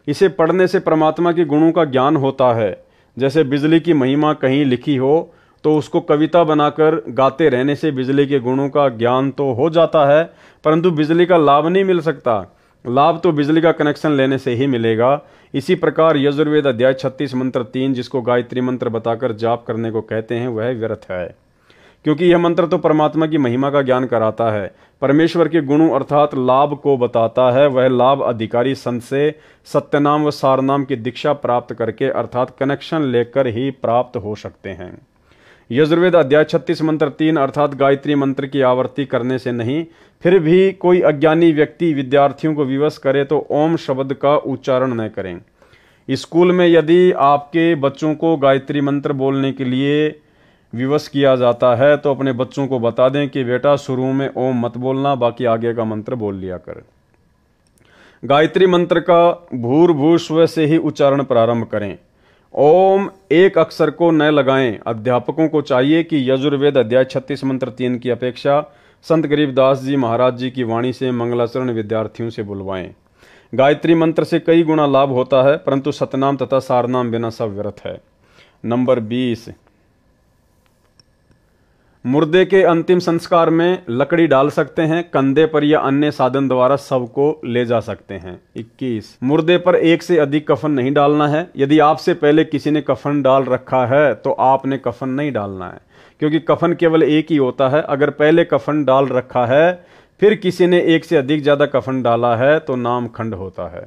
इसे पढ़ने से परमात्मा के गुणों का ज्ञान होता है। जैसे बिजली की महिमा कहीं लिखी हो तो उसको कविता बनाकर गाते रहने से बिजली के गुणों का ज्ञान तो हो जाता है, परंतु बिजली का लाभ नहीं मिल सकता। लाभ तो बिजली का कनेक्शन लेने से ही मिलेगा। इसी प्रकार यजुर्वेद अध्याय 36 मंत्र 3 जिसको गायत्री मंत्र बताकर जाप करने को कहते हैं वह व्यर्थ है, क्योंकि यह मंत्र तो परमात्मा की महिमा का ज्ञान कराता है, परमेश्वर के गुणों अर्थात लाभ को बताता है। वह लाभ अधिकारी संत से सत्यनाम व सारनाम की दीक्षा प्राप्त करके अर्थात कनेक्शन लेकर ही प्राप्त हो सकते हैं। यजुर्वेद अध्याय 36 मंत्र 3 अर्थात गायत्री मंत्र की आवृत्ति करने से नहीं, फिर भी कोई अज्ञानी व्यक्ति विद्यार्थियों को विवश करे तो ओम शब्द का उच्चारण न करें। स्कूल में यदि आपके बच्चों को गायत्री मंत्र बोलने के लिए विवश किया जाता है तो अपने बच्चों को बता दें कि बेटा शुरू में ओम मत बोलना, बाकी आगे का मंत्र बोल लिया कर। गायत्री मंत्र का भूर्भुवस्व से ही उच्चारण प्रारंभ करें। ओम एक अक्षर को न लगाएं। अध्यापकों को चाहिए कि यजुर्वेद अध्याय 36 मंत्र 3 की अपेक्षा संत गरीबदास जी महाराज जी की वाणी से मंगलाचरण विद्यार्थियों से बुलवाएं। गायत्री मंत्र से कई गुना लाभ होता है, परंतु सतनाम तथा सारनाम बिना सब व्यर्थ है। नंबर 20, मुर्दे के अंतिम संस्कार में लकड़ी डाल सकते हैं, कंधे पर या अन्य साधन द्वारा शव को ले जा सकते हैं। 21, मुर्दे पर एक से अधिक कफन नहीं डालना है। यदि आपसे पहले किसी ने कफन डाल रखा है तो आपने कफन नहीं डालना है, क्योंकि कफन केवल एक ही होता है। अगर पहले कफन डाल रखा है फिर किसी ने एक से अधिक ज्यादा कफन डाला है तो नाम खंड होता है।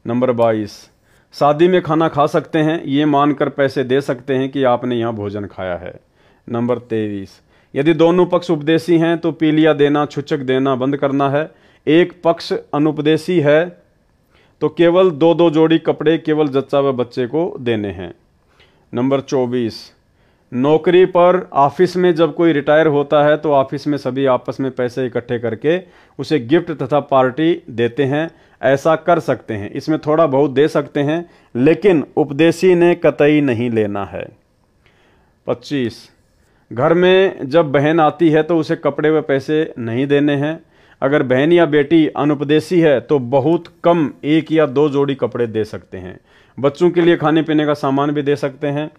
नंबर 22, शादी में खाना खा सकते हैं, ये मानकर पैसे दे सकते हैं कि आपने यहाँ भोजन खाया है। नंबर 23, यदि दोनों पक्ष उपदेशी हैं तो पीलिया देना, छुचक देना बंद करना है। एक पक्ष अनुपदेशी है तो केवल 2-2 जोड़ी कपड़े केवल जच्चा व बच्चे को देने हैं। नंबर 24, नौकरी पर ऑफिस में जब कोई रिटायर होता है तो ऑफिस में सभी आपस में पैसे इकट्ठे करके उसे गिफ्ट तथा पार्टी देते हैं। ऐसा कर सकते हैं, इसमें थोड़ा बहुत दे सकते हैं, लेकिन उपदेशी ने कतई नहीं लेना है। 25, घर में जब बहन आती है तो उसे कपड़े व पैसे नहीं देने हैं। अगर बहन या बेटी अनुपदेशी है तो बहुत कम 1 या 2 जोड़ी कपड़े दे सकते हैं। बच्चों के लिए खाने पीने का सामान भी दे सकते हैं।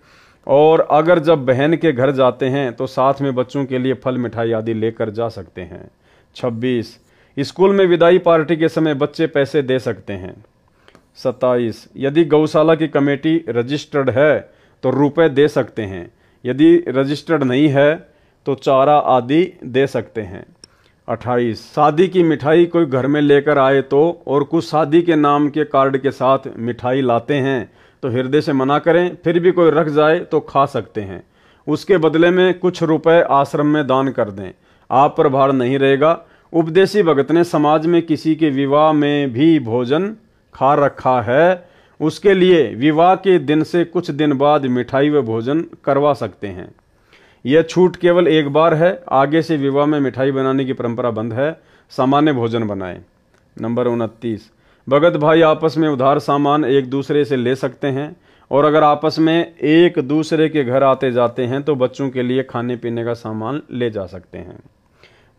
और अगर जब बहन के घर जाते हैं तो साथ में बच्चों के लिए फल मिठाई आदि लेकर जा सकते हैं। 26, स्कूल में विदाई पार्टी के समय बच्चे पैसे दे सकते हैं। 27, यदि गौशाला की कमेटी रजिस्टर्ड है तो रुपए दे सकते हैं। यदि रजिस्टर्ड नहीं है तो चारा आदि दे सकते हैं। 28, शादी की मिठाई कोई घर में लेकर आए तो और कुछ शादी के नाम के कार्ड के साथ मिठाई लाते हैं तो हृदय से मना करें। फिर भी कोई रख जाए तो खा सकते हैं। उसके बदले में कुछ रुपए आश्रम में दान कर दें, आप पर भार नहीं रहेगा। उपदेशी भगत ने समाज में किसी के विवाह में भी भोजन खा रखा है, उसके लिए विवाह के दिन से कुछ दिन बाद मिठाई व भोजन करवा सकते हैं। यह छूट केवल एक बार है, आगे से विवाह में मिठाई बनाने की परंपरा बंद है। सामान्य भोजन बनाएं। नंबर 29, भगत भाई आपस में उधार सामान एक दूसरे से ले सकते हैं, और अगर आपस में एक दूसरे के घर आते जाते हैं तो बच्चों के लिए खाने पीने का सामान ले जा सकते हैं।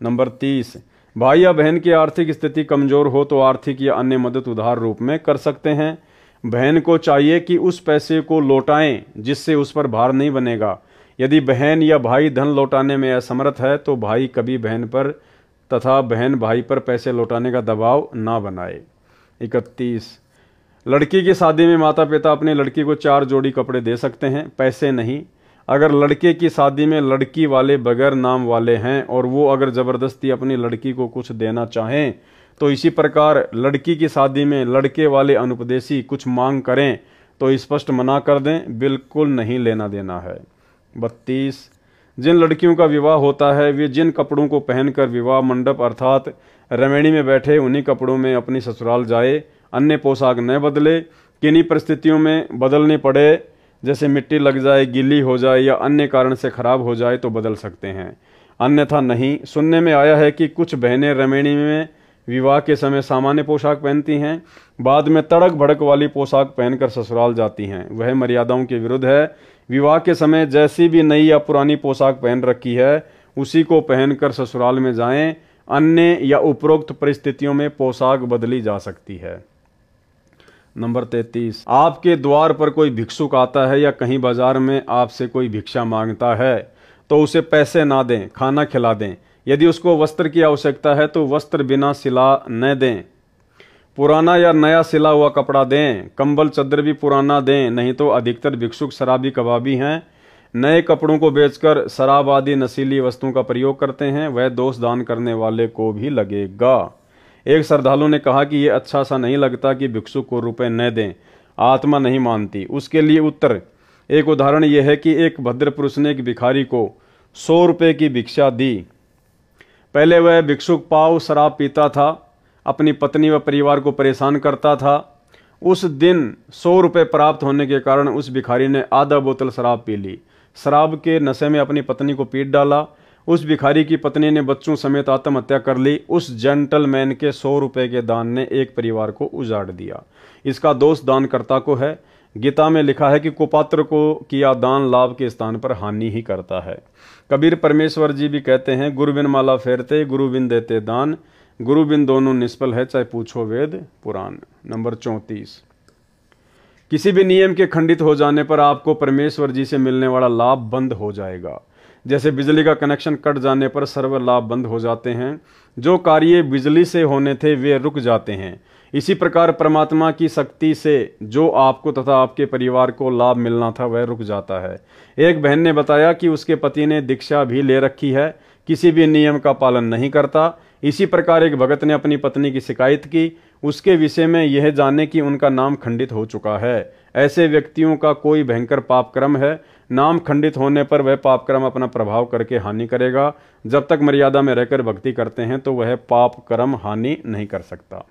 नंबर 30, भाई या बहन की आर्थिक स्थिति कमजोर हो तो आर्थिक या अन्य मदद उधार रूप में कर सकते हैं। बहन को चाहिए कि उस पैसे को लौटाएं जिससे उस पर भार नहीं बनेगा। यदि बहन या भाई धन लौटाने में असमर्थ है तो भाई कभी बहन पर तथा बहन भाई पर पैसे लौटाने का दबाव ना बनाए। 31, लड़की की शादी में माता पिता अपनी लड़की को 4 जोड़ी कपड़े दे सकते हैं, पैसे नहीं। अगर लड़के की शादी में लड़की वाले बगैर नाम वाले हैं और वो अगर जबरदस्ती अपनी लड़की को कुछ देना चाहें तो इसी प्रकार लड़की की शादी में लड़के वाले अनुपदेशी कुछ मांग करें तो स्पष्ट मना कर दें, बिल्कुल नहीं लेना देना है। 32, जिन लड़कियों का विवाह होता है वे जिन कपड़ों को पहनकर विवाह मंडप अर्थात रमणी में बैठे उन्हीं कपड़ों में अपनी ससुराल जाए, अन्य पोशाक न बदले। किन्हीं परिस्थितियों में बदलने पड़े, जैसे मिट्टी लग जाए, गीली हो जाए या अन्य कारण से खराब हो जाए तो बदल सकते हैं, अन्यथा नहीं। सुनने में आया है कि कुछ बहनें रमणी में विवाह के समय सामान्य पोशाक पहनती हैं, बाद में तड़क भड़क वाली पोशाक पहनकर ससुराल जाती हैं। वह मर्यादाओं के विरुद्ध है। विवाह के समय जैसी भी नई या पुरानी पोशाक पहन रखी है उसी को पहनकर ससुराल में जाएं, अन्य या उपरोक्त परिस्थितियों में पोशाक बदली जा सकती है। नंबर 33, आपके द्वार पर कोई भिक्षुक आता है या कहीं बाजार में आपसे कोई भिक्षा मांगता है तो उसे पैसे ना दें, खाना खिला दें। यदि उसको वस्त्र की आवश्यकता है तो वस्त्र बिना सिला न दें, पुराना या नया सिला हुआ कपड़ा दें। कंबल चादर भी पुराना दें, नहीं तो अधिकतर भिक्षुक शराबी कबाबी हैं, नए कपड़ों को बेचकर शराब आदि नशीली वस्तुओं का प्रयोग करते हैं, वह दोष दान करने वाले को भी लगेगा। एक श्रद्धालु ने कहा कि यह अच्छा सा नहीं लगता कि भिक्षुक को रुपए न दें, आत्मा नहीं मानती। उसके लिए उत्तर, एक उदाहरण यह है कि एक भद्र पुरुष ने एक भिखारी को 100 रुपये की भिक्षा दी। पहले वह भिक्षुक पाव शराब पीता था, अपनी पत्नी व परिवार को परेशान करता था। उस दिन 100 रुपये प्राप्त होने के कारण उस भिखारी ने आधा बोतल शराब पी ली। शराब के नशे में अपनी पत्नी को पीट डाला। उस भिखारी की पत्नी ने बच्चों समेत आत्महत्या कर ली। उस जेंटलमैन के 100 रुपए के दान ने एक परिवार को उजाड़ दिया। इसका दोष दानकर्ता को है। गीता में लिखा है कि कुपात्र को किया दान लाभ के स्थान पर हानि ही करता है। कबीर परमेश्वर जी भी कहते हैं, गुरु बिन माला फेरते, गुरु बिन देते दान, गुरु बिन दोनों निष्फल है, चाहे पूछो वेद पुराण। नंबर 34, किसी भी नियम के खंडित हो जाने पर आपको परमेश्वर जी से मिलने वाला लाभ बंद हो जाएगा। जैसे बिजली का कनेक्शन कट जाने पर सर्व लाभ बंद हो जाते हैं, जो कार्य बिजली से होने थे वे रुक जाते हैं। इसी प्रकार परमात्मा की शक्ति से जो आपको तथा आपके परिवार को लाभ मिलना था वह रुक जाता है। एक बहन ने बताया कि उसके पति ने दीक्षा भी ले रखी है, किसी भी नियम का पालन नहीं करता। इसी प्रकार एक भगत ने अपनी पत्नी की शिकायत की, उसके विषय में यह जाने कि उनका नाम खंडित हो चुका है। ऐसे व्यक्तियों का कोई भयंकर पाप कर्म है। नाम खंडित होने पर वह पाप कर्म अपना प्रभाव करके हानि करेगा। जब तक मर्यादा में रहकर भक्ति करते हैं तो वह पाप कर्म हानि नहीं कर सकता।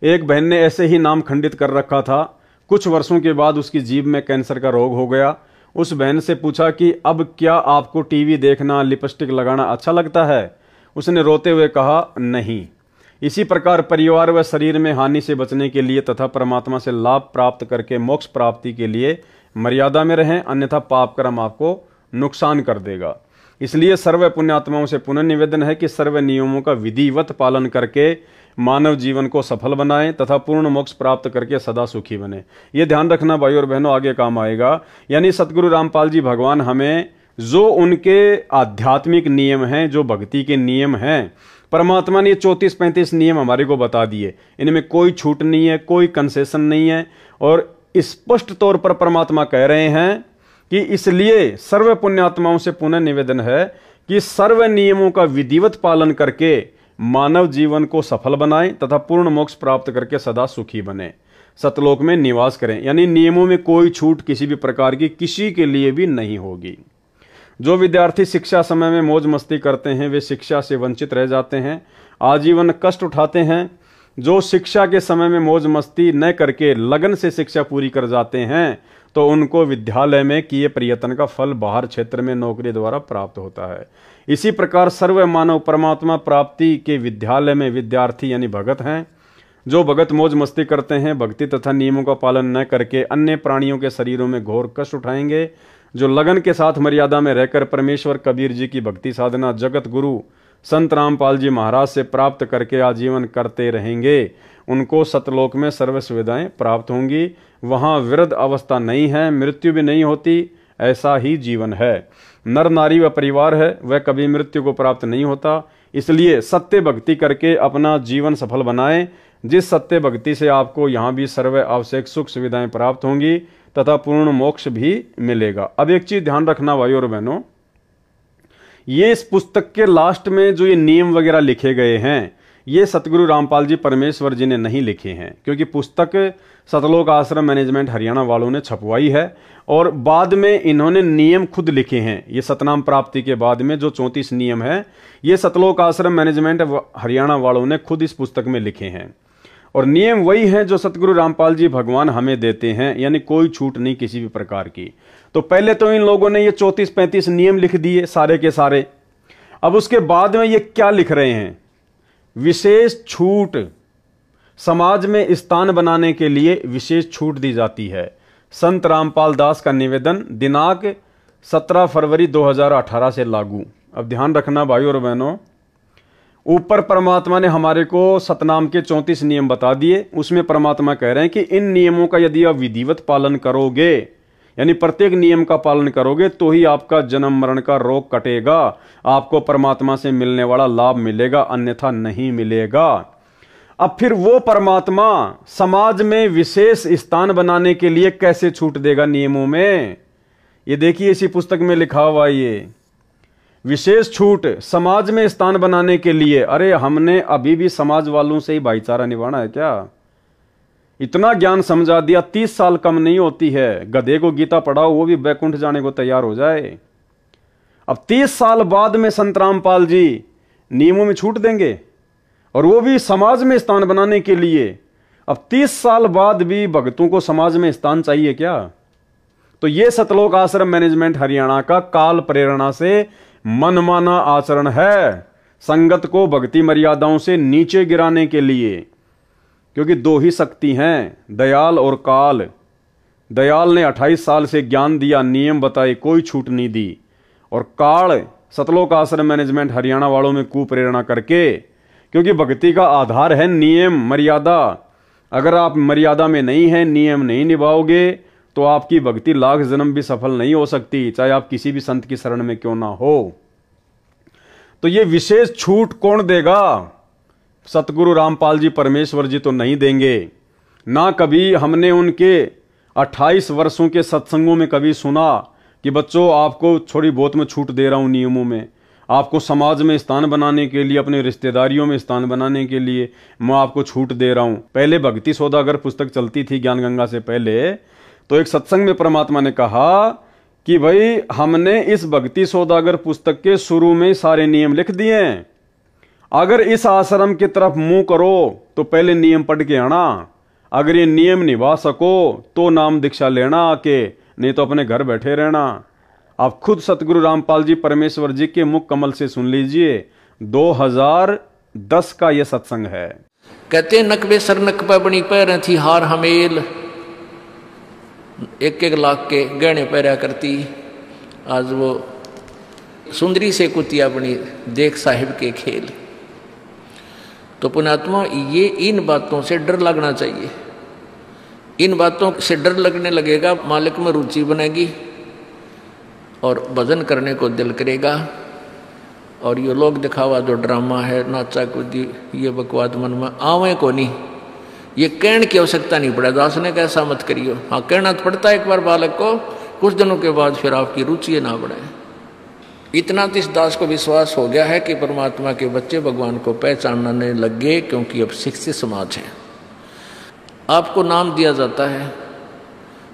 एक बहन ने ऐसे ही नाम खंडित कर रखा था। कुछ वर्षों के बाद उसकी जीभ में कैंसर का रोग हो गया। उस बहन से पूछा कि अब क्या आपको टीवी देखना, लिपस्टिक लगाना अच्छा लगता है? उसने रोते हुए कहा, नहीं। इसी प्रकार परिवार व शरीर में हानि से बचने के लिए तथा परमात्मा से लाभ प्राप्त करके मोक्ष प्राप्ति के लिए मर्यादा में रहें, अन्यथा पाप कर्म आपको नुकसान कर देगा। इसलिए सर्व पुण्यात्माओं से पुनः निवेदन है कि सर्व नियमों का विधिवत पालन करके मानव जीवन को सफल बनाएं तथा पूर्ण मोक्ष प्राप्त करके सदा सुखी बने। ये ध्यान रखना भाई और बहनों, आगे काम आएगा। यानी सतगुरु रामपाल जी भगवान हमें जो उनके आध्यात्मिक नियम हैं, जो भक्ति के नियम हैं, परमात्मा ने 34-35 नियम हमारे को बता दिए। इनमें कोई छूट नहीं है, कोई कंसेशन नहीं है। और स्पष्ट तौर पर परमात्मा कह रहे हैं कि इसलिए सर्व पुण्यात्माओं से पुनः निवेदन है कि सर्व नियमों का विधिवत पालन करके मानव जीवन को सफल बनाएं तथा पूर्ण मोक्ष प्राप्त करके सदा सुखी बने, सतलोक में निवास करें। यानी नियमों में कोई छूट किसी भी प्रकार की किसी के लिए भी नहीं होगी। जो विद्यार्थी शिक्षा समय में मौज मस्ती करते हैं वे शिक्षा से वंचित रह जाते हैं, आजीवन कष्ट उठाते हैं। जो शिक्षा के समय में मौज मस्ती न करके लगन से शिक्षा पूरी कर जाते हैं तो उनको विद्यालय में किए प्रयत्न का फल बाहर क्षेत्र में नौकरी द्वारा प्राप्त होता है। इसी प्रकार सर्व मानव परमात्मा प्राप्ति के विद्यालय में विद्यार्थी यानी भगत हैं। जो भगत मौज मस्ती करते हैं, भक्ति तथा नियमों का पालन न करके अन्य प्राणियों के शरीरों में घोर कष्ट उठाएंगे। जो लगन के साथ मर्यादा में रहकर परमेश्वर कबीर जी की भक्ति साधना जगत गुरु संत रामपाल जी महाराज से प्राप्त करके आजीवन करते रहेंगे, उनको सतलोक में सर्व सुविधाएं प्राप्त होंगी। वहां वृद्ध अवस्था नहीं है, मृत्यु भी नहीं होती, ऐसा ही जीवन है। नर नारी व परिवार है, वह कभी मृत्यु को प्राप्त नहीं होता। इसलिए सत्य भक्ति करके अपना जीवन सफल बनाएं। जिस सत्य भक्ति से आपको यहाँ भी सर्व आवश्यक सुख सुविधाएं प्राप्त होंगी तथा पूर्ण मोक्ष भी मिलेगा। अब एक चीज ध्यान रखना भाई और बहनों, ये इस पुस्तक के लास्ट में जो ये नियम वगैरह लिखे गए हैं ये सतगुरु रामपाल जी परमेश्वर जी ने नहीं लिखे हैं, क्योंकि पुस्तक सतलोक आश्रम मैनेजमेंट हरियाणा वालों ने छपवाई है और बाद में इन्होंने नियम खुद लिखे हैं। ये सतनाम प्राप्ति के बाद में जो 34 नियम है ये सतलोक आश्रम मैनेजमेंट हरियाणा वालों ने खुद इस पुस्तक में लिखे हैं और नियम वही हैं जो सतगुरु रामपाल जी भगवान हमें देते हैं, यानी कोई छूट नहीं किसी भी प्रकार की। तो पहले तो इन लोगों ने ये 34-35 नियम लिख दिए सारे के सारे। अब उसके बाद में ये क्या लिख रहे हैं, विशेष छूट, समाज में स्थान बनाने के लिए विशेष छूट दी जाती है। संत रामपाल दास का निवेदन दिनांक 17 फरवरी 2018 से लागू। अब ध्यान रखना भाई और बहनों, ऊपर परमात्मा ने हमारे को सतनाम के 34 नियम बता दिए। उसमें परमात्मा कह रहे हैं कि इन नियमों का यदि आप विधिवत पालन करोगे, यानी प्रत्येक नियम का पालन करोगे तो ही आपका जन्म मरण का रोग कटेगा, आपको परमात्मा से मिलने वाला लाभ मिलेगा, अन्यथा नहीं मिलेगा। अब फिर वो परमात्मा समाज में विशेष स्थान बनाने के लिए कैसे छूट देगा नियमों में? ये देखिए इसी पुस्तक में लिखा हुआ ये विशेष छूट समाज में स्थान बनाने के लिए। अरे हमने अभी भी समाज वालों से ही भाईचारा निभाना है क्या? इतना ज्ञान समझा दिया, 30 साल कम नहीं होती है। गधे को गीता पढ़ाओ वो भी बैकुंठ जाने को तैयार हो जाए। अब 30 साल बाद में संत रामपाल जी नियमों में छूट देंगे और वो भी समाज में स्थान बनाने के लिए। अब 30 साल बाद भी भक्तों को समाज में स्थान चाहिए क्या? तो ये सतलोक आश्रम मैनेजमेंट हरियाणा का काल प्रेरणा से मनमाना आचरण है संगत को भक्ति मर्यादाओं से नीचे गिराने के लिए। क्योंकि दो ही शक्ति हैं, दयाल और काल। दयाल ने 28 साल से ज्ञान दिया, नियम बताए, कोई छूट नहीं दी। और काल सतलोक आश्रम मैनेजमेंट हरियाणा वालों में कुप्रेरणा करके, क्योंकि भक्ति का आधार है नियम मर्यादा। अगर आप मर्यादा में नहीं हैं, नियम नहीं निभाओगे, तो आपकी भक्ति लाख जन्म भी सफल नहीं हो सकती, चाहे आप किसी भी संत की शरण में क्यों ना हो। तो ये विशेष छूट कौन देगा? सतगुरु रामपाल जी परमेश्वर जी तो नहीं देंगे ना। कभी हमने उनके 28 वर्षों के सत्संगों में कभी सुना कि बच्चों आपको थोड़ी बहुत में छूट दे रहा हूं नियमों में, आपको समाज में स्थान बनाने के लिए, अपने रिश्तेदारियों में स्थान बनाने के लिए मैं आपको छूट दे रहा हूं। पहले भक्ति सौदागर पुस्तक चलती थी ज्ञान गंगा से पहले, तो एक सत्संग में परमात्मा ने कहा कि भाई हमने इस भक्ति सौदागर पुस्तक के शुरू में सारे नियम लिख दिए हैं, अगर इस आश्रम की तरफ मुंह करो तो पहले नियम पढ़ के आना, अगर ये नियम निभा सको तो नाम दीक्षा लेना आके, नहीं तो अपने घर बैठे रहना। आप खुद सतगुरु रामपाल जी परमेश्वर जी के मुख कमल से सुन लीजिए, 2010 का ये सत्संग है। कहते नकबे सर नकबा बनी पैर थी हार हमेल, 1-1 लाख के गहने पहरा करती, आज वो सुंदरी से कुतिया बनी देख साहिब के खेल। तो पुण्यात्मा, ये इन बातों से डर लगना चाहिए। इन बातों से डर लगने लगेगा, मालिक में रुचि बनेगी और भजन करने को दिल करेगा। और ये लोग दिखावा जो ड्रामा है, नाचा कूदी, ये बकवाद मन में आवे को नहीं, ये कहने की आवश्यकता नहीं पड़ा। दास ने कैसा मत करियो, हाँ कहना तो पड़ता है एक बार बालक को, कुछ दिनों के बाद फिर आपकी रुचि ना बढ़े। इतना तो इस दास को विश्वास हो गया है कि परमात्मा के बच्चे भगवान को पहचानने लग गए, क्योंकि अब शिक्षित समाज है। आपको नाम दिया जाता है,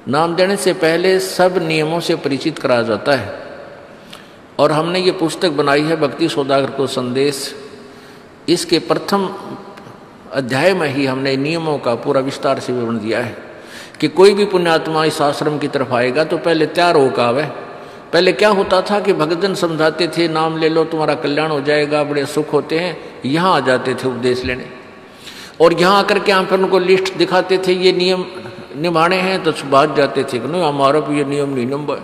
नाम देने से पहले सब नियमों से परिचित कराया जाता है। और हमने ये पुस्तक बनाई है भक्ति सौदागर को संदेश, इसके प्रथम अध्याय में ही हमने नियमों का पूरा विस्तार से विवरण दिया है कि कोई भी पुण्यात्मा इस आश्रम की तरफ आएगा तो पहले तैयार होकर आवे। पहले क्या होता था कि भक्तजन समझाते थे नाम ले लो तुम्हारा कल्याण हो जाएगा, बड़े सुख होते हैं, यहाँ आ जाते थे उपदेश लेने, और यहाँ आकर के हम फिर उनको लिस्ट दिखाते थे ये नियम निभाने हैं, तो भाग जाते थे कि नहीं हमारा भी ये नियम नहीं निभा,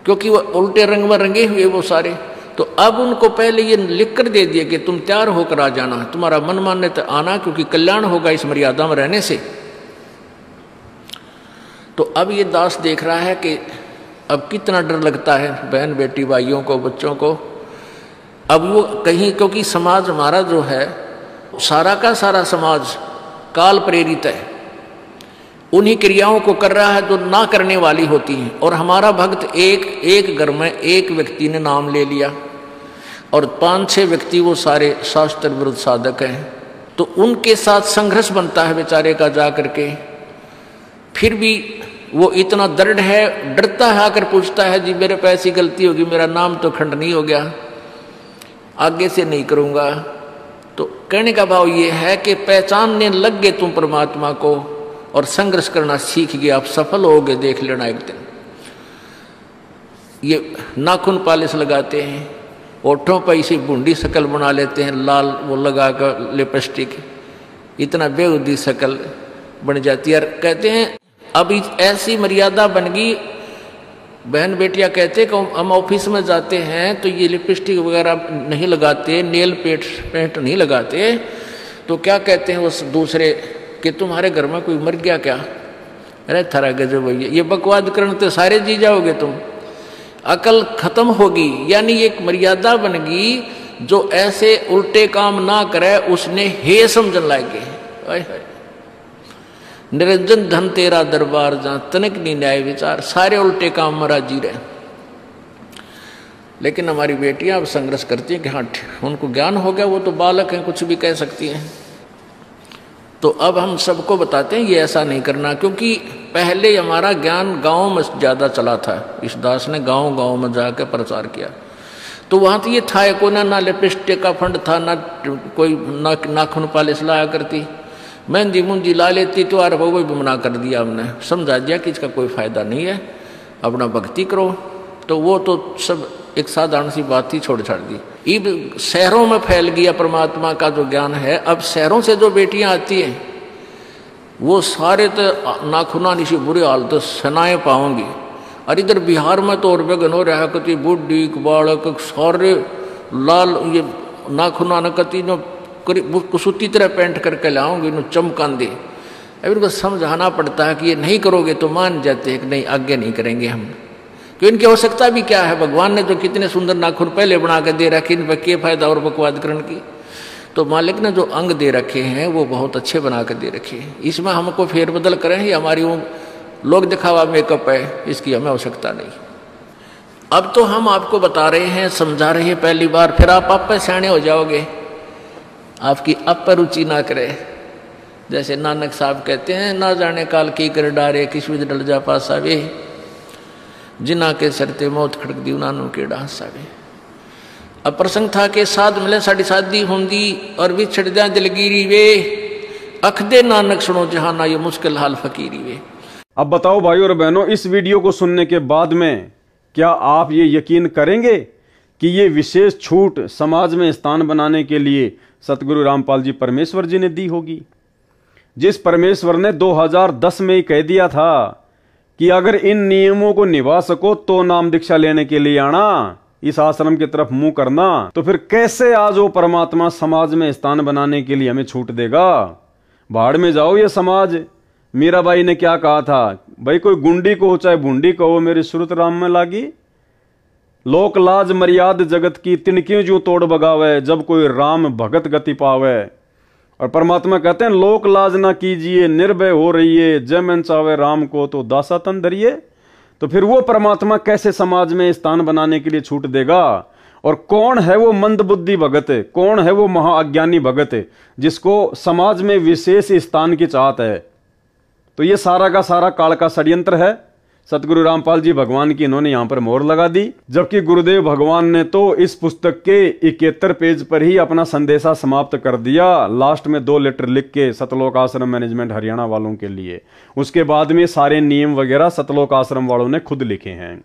क्योंकि वो उल्टे रंग में रंगे हुए वो सारे। तो अब उनको पहले ये लिख कर दे दिया कि तुम तैयार होकर आ जाना, तुम्हारा मन मानने तो आना, क्योंकि कल्याण होगा इस मर्यादा में रहने से। तो अब ये दास देख रहा है कि अब कितना डर लगता है बहन बेटी भाइयों को, बच्चों को। अब वो कहीं, क्योंकि समाज हमारा जो है सारा का सारा समाज काल प्रेरित है, उन्हीं क्रियाओं को कर रहा है जो ना करने वाली होती हैं। और हमारा भक्त एक घर में एक व्यक्ति ने नाम ले लिया और 5-6 व्यक्ति वो सारे शास्त्र विरुद्ध साधक हैं, तो उनके साथ संघर्ष बनता है बेचारे का जा करके। फिर भी वो इतना दृढ़ है, डरता है, आकर पूछता है जी मेरे पे ऐसी गलती होगी, मेरा नाम तो खंड नहीं हो गया, आगे से नहीं करूँगा। तो कहने का भाव ये है कि पहचानने लग गए तुम परमात्मा को और संघर्ष करना सीख गए, आप सफल होगे, देख लेना एक दिन। ये नाखून पालिश लगाते हैं, ओठों पर इसी बूंदी शक्ल बना लेते हैं, लाल वो लगा कर लिपस्टिक, इतना बेहुदी शक्ल बन जाती है। कहते हैं अब ऐसी मर्यादा बन गई, बहन बेटियां कहते हैं कि हम ऑफिस में जाते हैं तो ये लिपस्टिक वगैरह नहीं लगाते, नेल पेंट नहीं लगाते, तो क्या कहते हैं उस दूसरे कि तुम्हारे घर में कोई मर गया क्या? अरे थारा गजब भैया, ये बकवाद करने तो सारे जी जाओगे तुम, अकल खत्म होगी। यानी एक मर्यादा बन गई, जो ऐसे उल्टे काम ना करे उसने हे समझन लागे। निरंजन धन तेरा दरबार जहाँ तनिक नहीं न्याय विचार, सारे उल्टे काम में राजी रहे। लेकिन हमारी बेटियां अब संघर्ष करती हैं कि हाँ उनको ज्ञान हो गया, वो तो बालक हैं, कुछ भी कह सकती हैं। तो अब हम सबको बताते हैं ये ऐसा नहीं करना, क्योंकि पहले हमारा ज्ञान गांव में ज़्यादा चला था। इस दास ने गांव में जाकर प्रचार किया, तो वहाँ तो ये था को ना लिपस्टिक का फंड था, ना कोई नाखून पालिश लाया करती, मेहंदी मुंदी ला लेती, तो यार वो भी मना कर दिया हमने, समझा दिया कि इसका कोई फ़ायदा नहीं है, अपना भक्ति करो। तो वो तो सब एक साधारण सी बात ही छोड़ छाड़ दी। अब शहरों में फैल गया परमात्मा का जो ज्ञान है। अब शहरों से जो बेटियां आती हैं वो सारे तो नाखुना निशी बुरे हाल तो सनाए पाओगी। और इधर बिहार में तो और बेगन हो रहा कति बुढ़ी बालक सारे लाल ये नाखुना न कति जो कुसुती तरह पेंट करके लाओगे नो चमकान दे। अब इनको समझाना पड़ता है कि ये नहीं करोगे तो मान जाते हैं कि नहीं आगे नहीं करेंगे हम, कि इनकी आवश्यकता भी क्या है। भगवान ने जो कितने सुंदर नाखून पहले बना के दे रखे, इन पर क्या फायदा और बकवाद करने की। तो मालिक ने जो अंग दे रखे हैं वो बहुत अच्छे बना के दे रखे हैं। इसमें हमको फेरबदल करें ये हमारी वो लोग दिखावा मेकअप है, इसकी हमें आवश्यकता नहीं। अब तो हम आपको बता रहे हैं, समझा रहे हैं पहली बार, फिर आप पे सियाने हो जाओगे, आपकी अब पर रुचि ना करे। जैसे नानक साहब कहते हैं, ना जाने काल की कर डारे किस विध डल जा पासा वे, जिना के सरते मौत खड़क दी उनानों के डांसा वे। अब प्रसंग था कि साध मिले साड़ी शादी होंगी और बिछड़ जा दिलगिरी वे, अख दे नानक सुनो जहाना ये मुश्किल हाल फकीरी वे। अब बताओ भाई और बहनों, इस वीडियो को सुनने के बाद में क्या आप ये यकीन करेंगे कि ये विशेष छूट समाज में स्थान बनाने के लिए सतगुरु रामपाल जी परमेश्वर जी ने दी होगी? जिस परमेश्वर ने 2010 में ही कह दिया था कि अगर इन नियमों को निभा सको तो नाम दीक्षा लेने के लिए आना, इस आश्रम की तरफ मुंह करना, तो फिर कैसे आज वो परमात्मा समाज में स्थान बनाने के लिए हमें छूट देगा? भाड़ में जाओ ये समाज। मीराबाई ने क्या कहा था, भाई कोई गुंडी को चाहे भूंडी कहो मेरी सुरत राम में लागी। लोक लाज मर्याद जगत की तिनकियों जो तोड़ बगावे, जब कोई राम भगत गति पावे। और परमात्मा कहते हैं लोक लाज ना कीजिए, निर्भय हो रहिए, जय मन चावे राम को तो दासा तन धरिए। तो फिर वो परमात्मा कैसे समाज में स्थान बनाने के लिए छूट देगा? और कौन है वो मंदबुद्धि भगत, कौन है वो महाअज्ञानी भगत जिसको समाज में विशेष स्थान की चाहत है? तो ये सारा का सारा काल का षड्यंत्र है। सतगुरु रामपाल जी भगवान की इन्होंने यहां पर मोहर लगा दी, जबकि गुरुदेव भगवान ने तो इस पुस्तक के 71 पेज पर ही अपना संदेशा समाप्त कर दिया। लास्ट में 2 लेटर लिख के सतलोक आश्रम मैनेजमेंट हरियाणा वालों के लिए, उसके बाद में सारे नियम वगैरह सतलोक आश्रम वालों ने खुद लिखे हैं।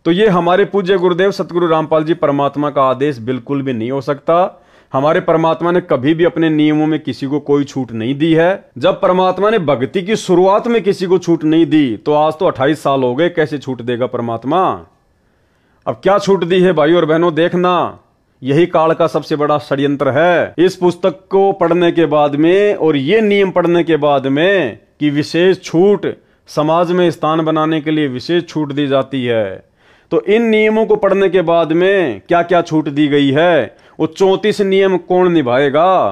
तो ये हमारे पूज्य गुरुदेव सतगुरु रामपाल जी परमात्मा का आदेश बिल्कुल भी नहीं हो सकता। हमारे परमात्मा ने कभी भी अपने नियमों में किसी को कोई छूट नहीं दी है। जब परमात्मा ने भक्ति की शुरुआत में किसी को छूट नहीं दी तो आज तो 28 साल हो गए, कैसे छूट देगा परमात्मा? अब क्या छूट दी है भाई और बहनों, देखना यही काल का सबसे बड़ा षड्यंत्र है। इस पुस्तक को पढ़ने के बाद में और ये नियम पढ़ने के बाद में कि विशेष छूट समाज में स्थान बनाने के लिए विशेष छूट दी जाती है, तो इन नियमों को पढ़ने के बाद में क्या क्या छूट दी गई है, वो 34 नियम कौन निभाएगा?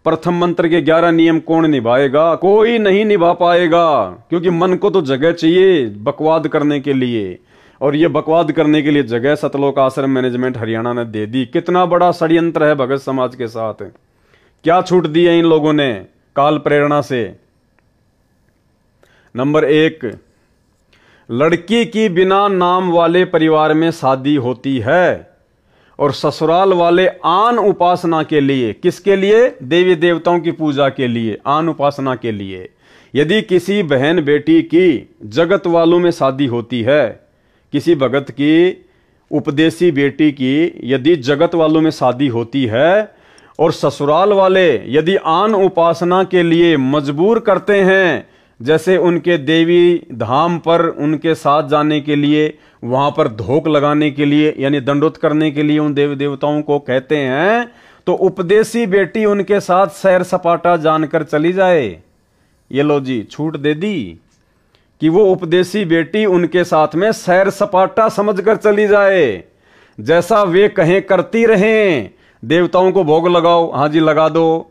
प्रथम मंत्र के 11 नियम कौन निभाएगा? कोई नहीं निभा पाएगा, क्योंकि मन को तो जगह चाहिए बकवाद करने के लिए, और ये बकवाद करने के लिए जगह सतलोक आश्रम मैनेजमेंट हरियाणा ने दे दी। कितना बड़ा षड्यंत्र है भगत समाज के साथ। क्या छूट दी है इन लोगों ने काल प्रेरणा से? नंबर 1, लड़की की बिना नाम वाले परिवार में शादी होती है और ससुराल वाले आन उपासना के लिए, किसके लिए? देवी देवताओं की पूजा के लिए, आन उपासना के लिए। यदि किसी बहन बेटी की जगत वालों में शादी होती है, किसी भगत की उपदेशी बेटी की यदि जगत वालों में शादी होती है और ससुराल वाले यदि आन उपासना के लिए मजबूर करते हैं, जैसे उनके देवी धाम पर उनके साथ जाने के लिए, वहां पर धोख लगाने के लिए यानी दंडोत करने के लिए उन देवी देवताओं को कहते हैं, तो उपदेशी बेटी उनके साथ सैर सपाटा जानकर चली जाए। ये लो जी छूट दे दी कि वो उपदेशी बेटी उनके साथ में सैर सपाटा समझकर चली जाए, जैसा वे कहें करती रहें। देवताओं को भोग लगाओ, हाँ जी लगा दो।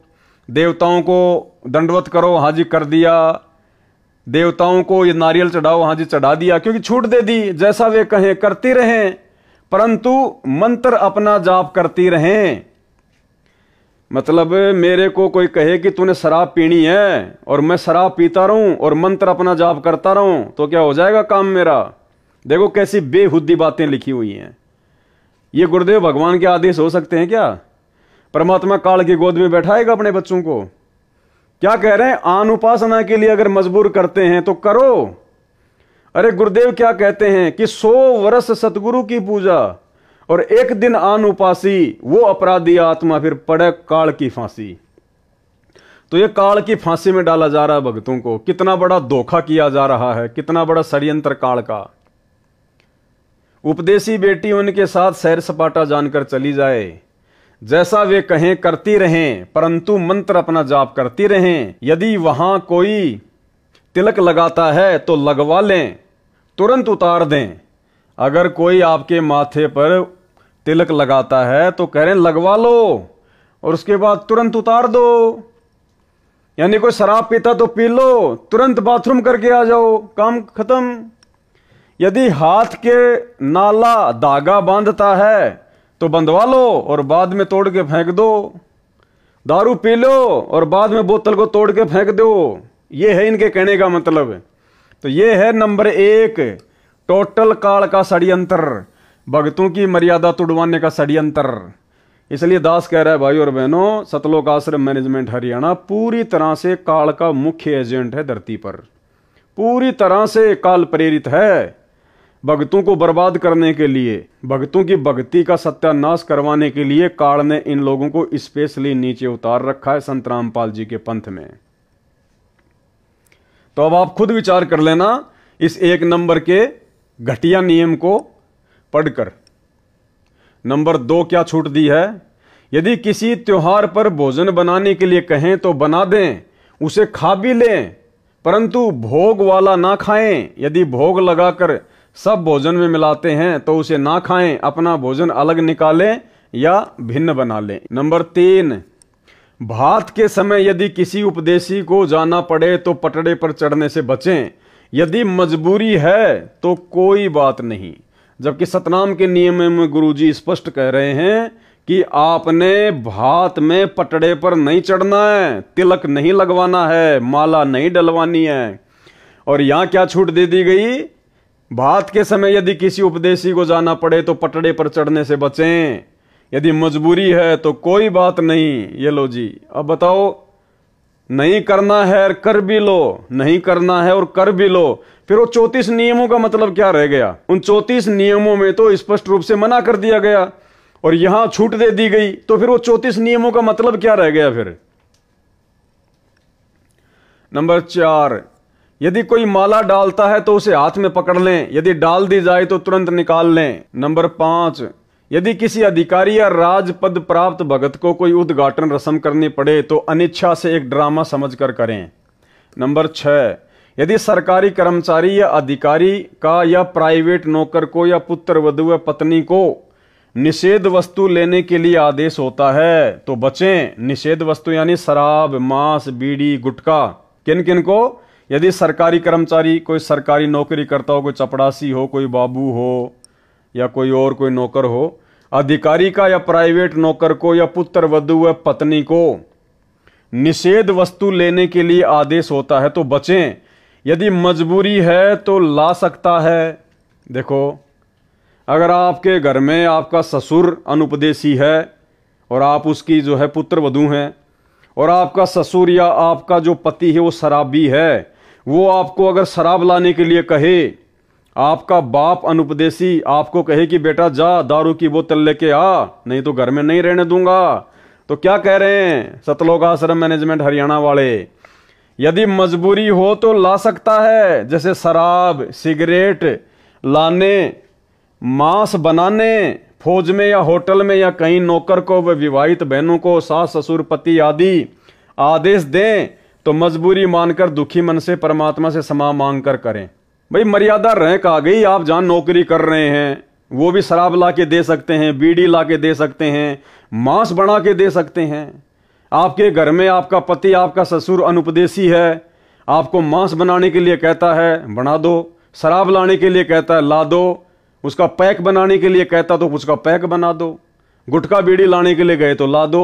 देवताओं को दंडवत करो, हाँ जी कर दिया। देवताओं को ये नारियल चढ़ाओ, हाँ जी चढ़ा दिया, क्योंकि छूट दे दी। जैसा वे कहें करती रहें, परंतु मंत्र अपना जाप करती रहें। मतलब मेरे को कोई कहे कि तूने शराब पीनी है और मैं शराब पीता रहूं और मंत्र अपना जाप करता रहूं, तो क्या हो जाएगा काम मेरा? देखो कैसी बेहुद्दी बातें लिखी हुई हैं। ये गुरुदेव भगवान के आदेश हो सकते हैं क्या? परमात्मा काल की गोद में बैठाएगा अपने बच्चों को? क्या कह रहे हैं? आन उपासना के लिए अगर मजबूर करते हैं तो करो। अरे गुरुदेव क्या कहते हैं कि 100 वर्ष सतगुरु की पूजा और एक दिन आन उपासी, वो अपराधी आत्मा फिर पड़े काल की फांसी। तो ये काल की फांसी में डाला जा रहा है भक्तों को। कितना बड़ा धोखा किया जा रहा है, कितना बड़ा षड्यंत्र काल का। उपदेशी बेटी उनके साथ सैर सपाटा जानकर चली जाए, जैसा वे कहें करती रहें, परंतु मंत्र अपना जाप करती रहें। यदि वहां कोई तिलक लगाता है तो लगवा लें, तुरंत उतार दें। अगर कोई आपके माथे पर तिलक लगाता है तो कह रहे हैं लगवा लो और उसके बाद तुरंत उतार दो। यानी कोई शराब पीता तो पी लो, तुरंत बाथरूम करके आ जाओ, काम खत्म। यदि हाथ के नाला धागा बांधता है तो बंधवा लो और बाद में तोड़ के फेंक दो। दारू पी लो और बाद में बोतल को तोड़ के फेंक दो। ये है इनके कहने का मतलब। तो ये है नंबर 1 टोटल काल का षड्यंत्र, भक्तों की मर्यादा तुड़वाने का षड्यंत्र। इसलिए दास कह रहा है भाई और बहनों, सतलोक आश्रम मैनेजमेंट हरियाणा पूरी तरह से काल का मुख्य एजेंट है धरती पर। पूरी तरह से काल प्रेरित है भक्तों को बर्बाद करने के लिए, भक्तों की भक्ति का सत्यानाश करवाने के लिए काल ने इन लोगों को स्पेशली नीचे उतार रखा है संत रामपाल जी के पंथ में। तो अब आप खुद विचार कर लेना इस 1 नंबर के घटिया नियम को पढ़कर। नंबर 2 क्या छूट दी है? यदि किसी त्योहार पर भोजन बनाने के लिए कहें तो बना दें, उसे खा भी लें, परंतु भोग वाला ना खाएं। यदि भोग लगाकर सब भोजन में मिलाते हैं तो उसे ना खाएं, अपना भोजन अलग निकालें या भिन्न बना लें। नंबर 3, भात के समय यदि किसी उपदेशी को जाना पड़े तो पटड़े पर चढ़ने से बचें। यदि मजबूरी है तो कोई बात नहीं। जबकि सतनाम के नियम में गुरुजी स्पष्ट कह रहे हैं कि आपने भात में पटड़े पर नहीं चढ़ना है, तिलक नहीं लगवाना है, माला नहीं डलवानी है। और यहां क्या छूट दे दी गई? भात के समय यदि किसी उपदेशी को जाना पड़े तो पटड़े पर चढ़ने से बचें। यदि मजबूरी है तो कोई बात नहीं। ये लो जी, अब बताओ, नहीं करना है और कर भी लो, नहीं करना है और कर भी लो, फिर वो 34 नियमों का मतलब क्या रह गया? उन 34 नियमों में तो स्पष्ट रूप से मना कर दिया गया और यहां छूट दे दी गई, तो फिर वो 34 नियमों का मतलब क्या रह गया फिर? नंबर 4, यदि कोई माला डालता है तो उसे हाथ में पकड़ लें, यदि डाल दी जाए तो तुरंत निकाल लें। नंबर 5, यदि किसी अधिकारी या राजपद प्राप्त भगत को कोई उद्घाटन रस्म करनी पड़े तो अनिच्छा से एक ड्रामा समझकर करें। नंबर 6, यदि सरकारी कर्मचारी या अधिकारी का या प्राइवेट नौकर को या पुत्र वधु व पत्नी को निषेध वस्तु लेने के लिए आदेश होता है तो बचें। निषेध वस्तु यानी शराब, मांस, बीड़ी, गुटखा। किन किन को? यदि सरकारी कर्मचारी, कोई सरकारी नौकरी करता हो, कोई चपड़ासी हो, कोई बाबू हो या कोई और कोई नौकर हो, अधिकारी का या प्राइवेट नौकर को या पुत्र वधु व पत्नी को निषेध वस्तु लेने के लिए आदेश होता है तो बचें। यदि मजबूरी है तो ला सकता है। देखो, अगर आपके घर में आपका ससुर अनुपदेशी है और आप उसकी जो है पुत्र वधू हैं, और आपका ससुर या आपका जो पति है वो शराबी है, वो आपको अगर शराब लाने के लिए कहे, आपका बाप अनुपदेशी आपको कहे कि बेटा जा दारू की बोतल लेके आ, नहीं तो घर में नहीं रहने दूंगा, तो क्या कह रहे हैं सतलोक आश्रम मैनेजमेंट हरियाणा वाले? यदि मजबूरी हो तो ला सकता है, जैसे शराब, सिगरेट लाने, मांस बनाने, फौज में या होटल में या कहीं नौकर को व विवाहित बहनों को सास ससुर पति आदि आदेश दें तो मजबूरी मानकर दुखी मन से परमात्मा से क्षमा मांग कर करें। भाई मर्यादा रैंक आ गई। आप जहां नौकरी कर रहे हैं वो भी शराब ला के दे सकते हैं, बीड़ी ला के दे सकते हैं, मांस बना के दे सकते हैं। आपके घर में आपका पति, आपका ससुर अनुपदेशी है, आपको मांस बनाने के लिए कहता है बना दो, शराब लाने के लिए कहता है ला दो, उसका पैक बनाने के लिए कहता तो उसका पैक बना दो, गुटखा बीड़ी लाने के लिए गए तो ला दो।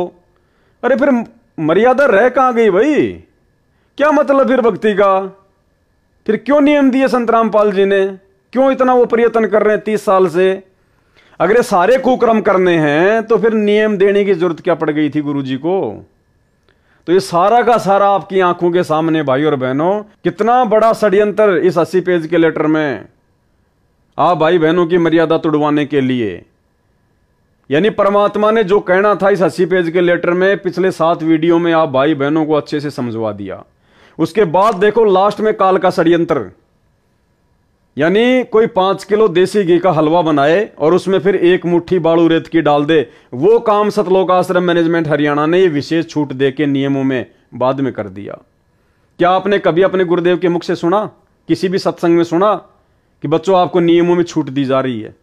अरे फिर मर्यादा रह कहां गई भाई? क्या मतलब फिर भक्ति का? फिर क्यों नियम दिए संत रामपाल जी ने? क्यों इतना वो प्रयत्न कर रहे हैं 30 साल से? अगर ये सारे कुकर्म करने हैं तो फिर नियम देने की जरूरत क्या पड़ गई थी गुरुजी को? तो ये सारा का सारा आपकी आंखों के सामने भाई और बहनों, कितना बड़ा षड्यंत्र इस 80 पेज के लेटर में। आप भाई बहनों की मर्यादा तुड़वाने के लिए यानी परमात्मा ने जो कहना था इस 80 पेज के लेटर में पिछले 7 वीडियो में आप भाई बहनों को अच्छे से समझवा दिया। उसके बाद देखो लास्ट में काल का षड्यंत्र, यानी कोई 5 किलो देसी घी का हलवा बनाए और उसमें फिर 1 मुट्ठी बालू रेत की डाल दे। वो काम सतलोक आश्रम मैनेजमेंट हरियाणा ने ये विशेष छूट दे के नियमों में बाद में कर दिया। क्या आपने कभी अपने गुरुदेव के मुख से सुना, किसी भी सत्संग में सुना कि बच्चों आपको नियमों में छूट दी जा रही है?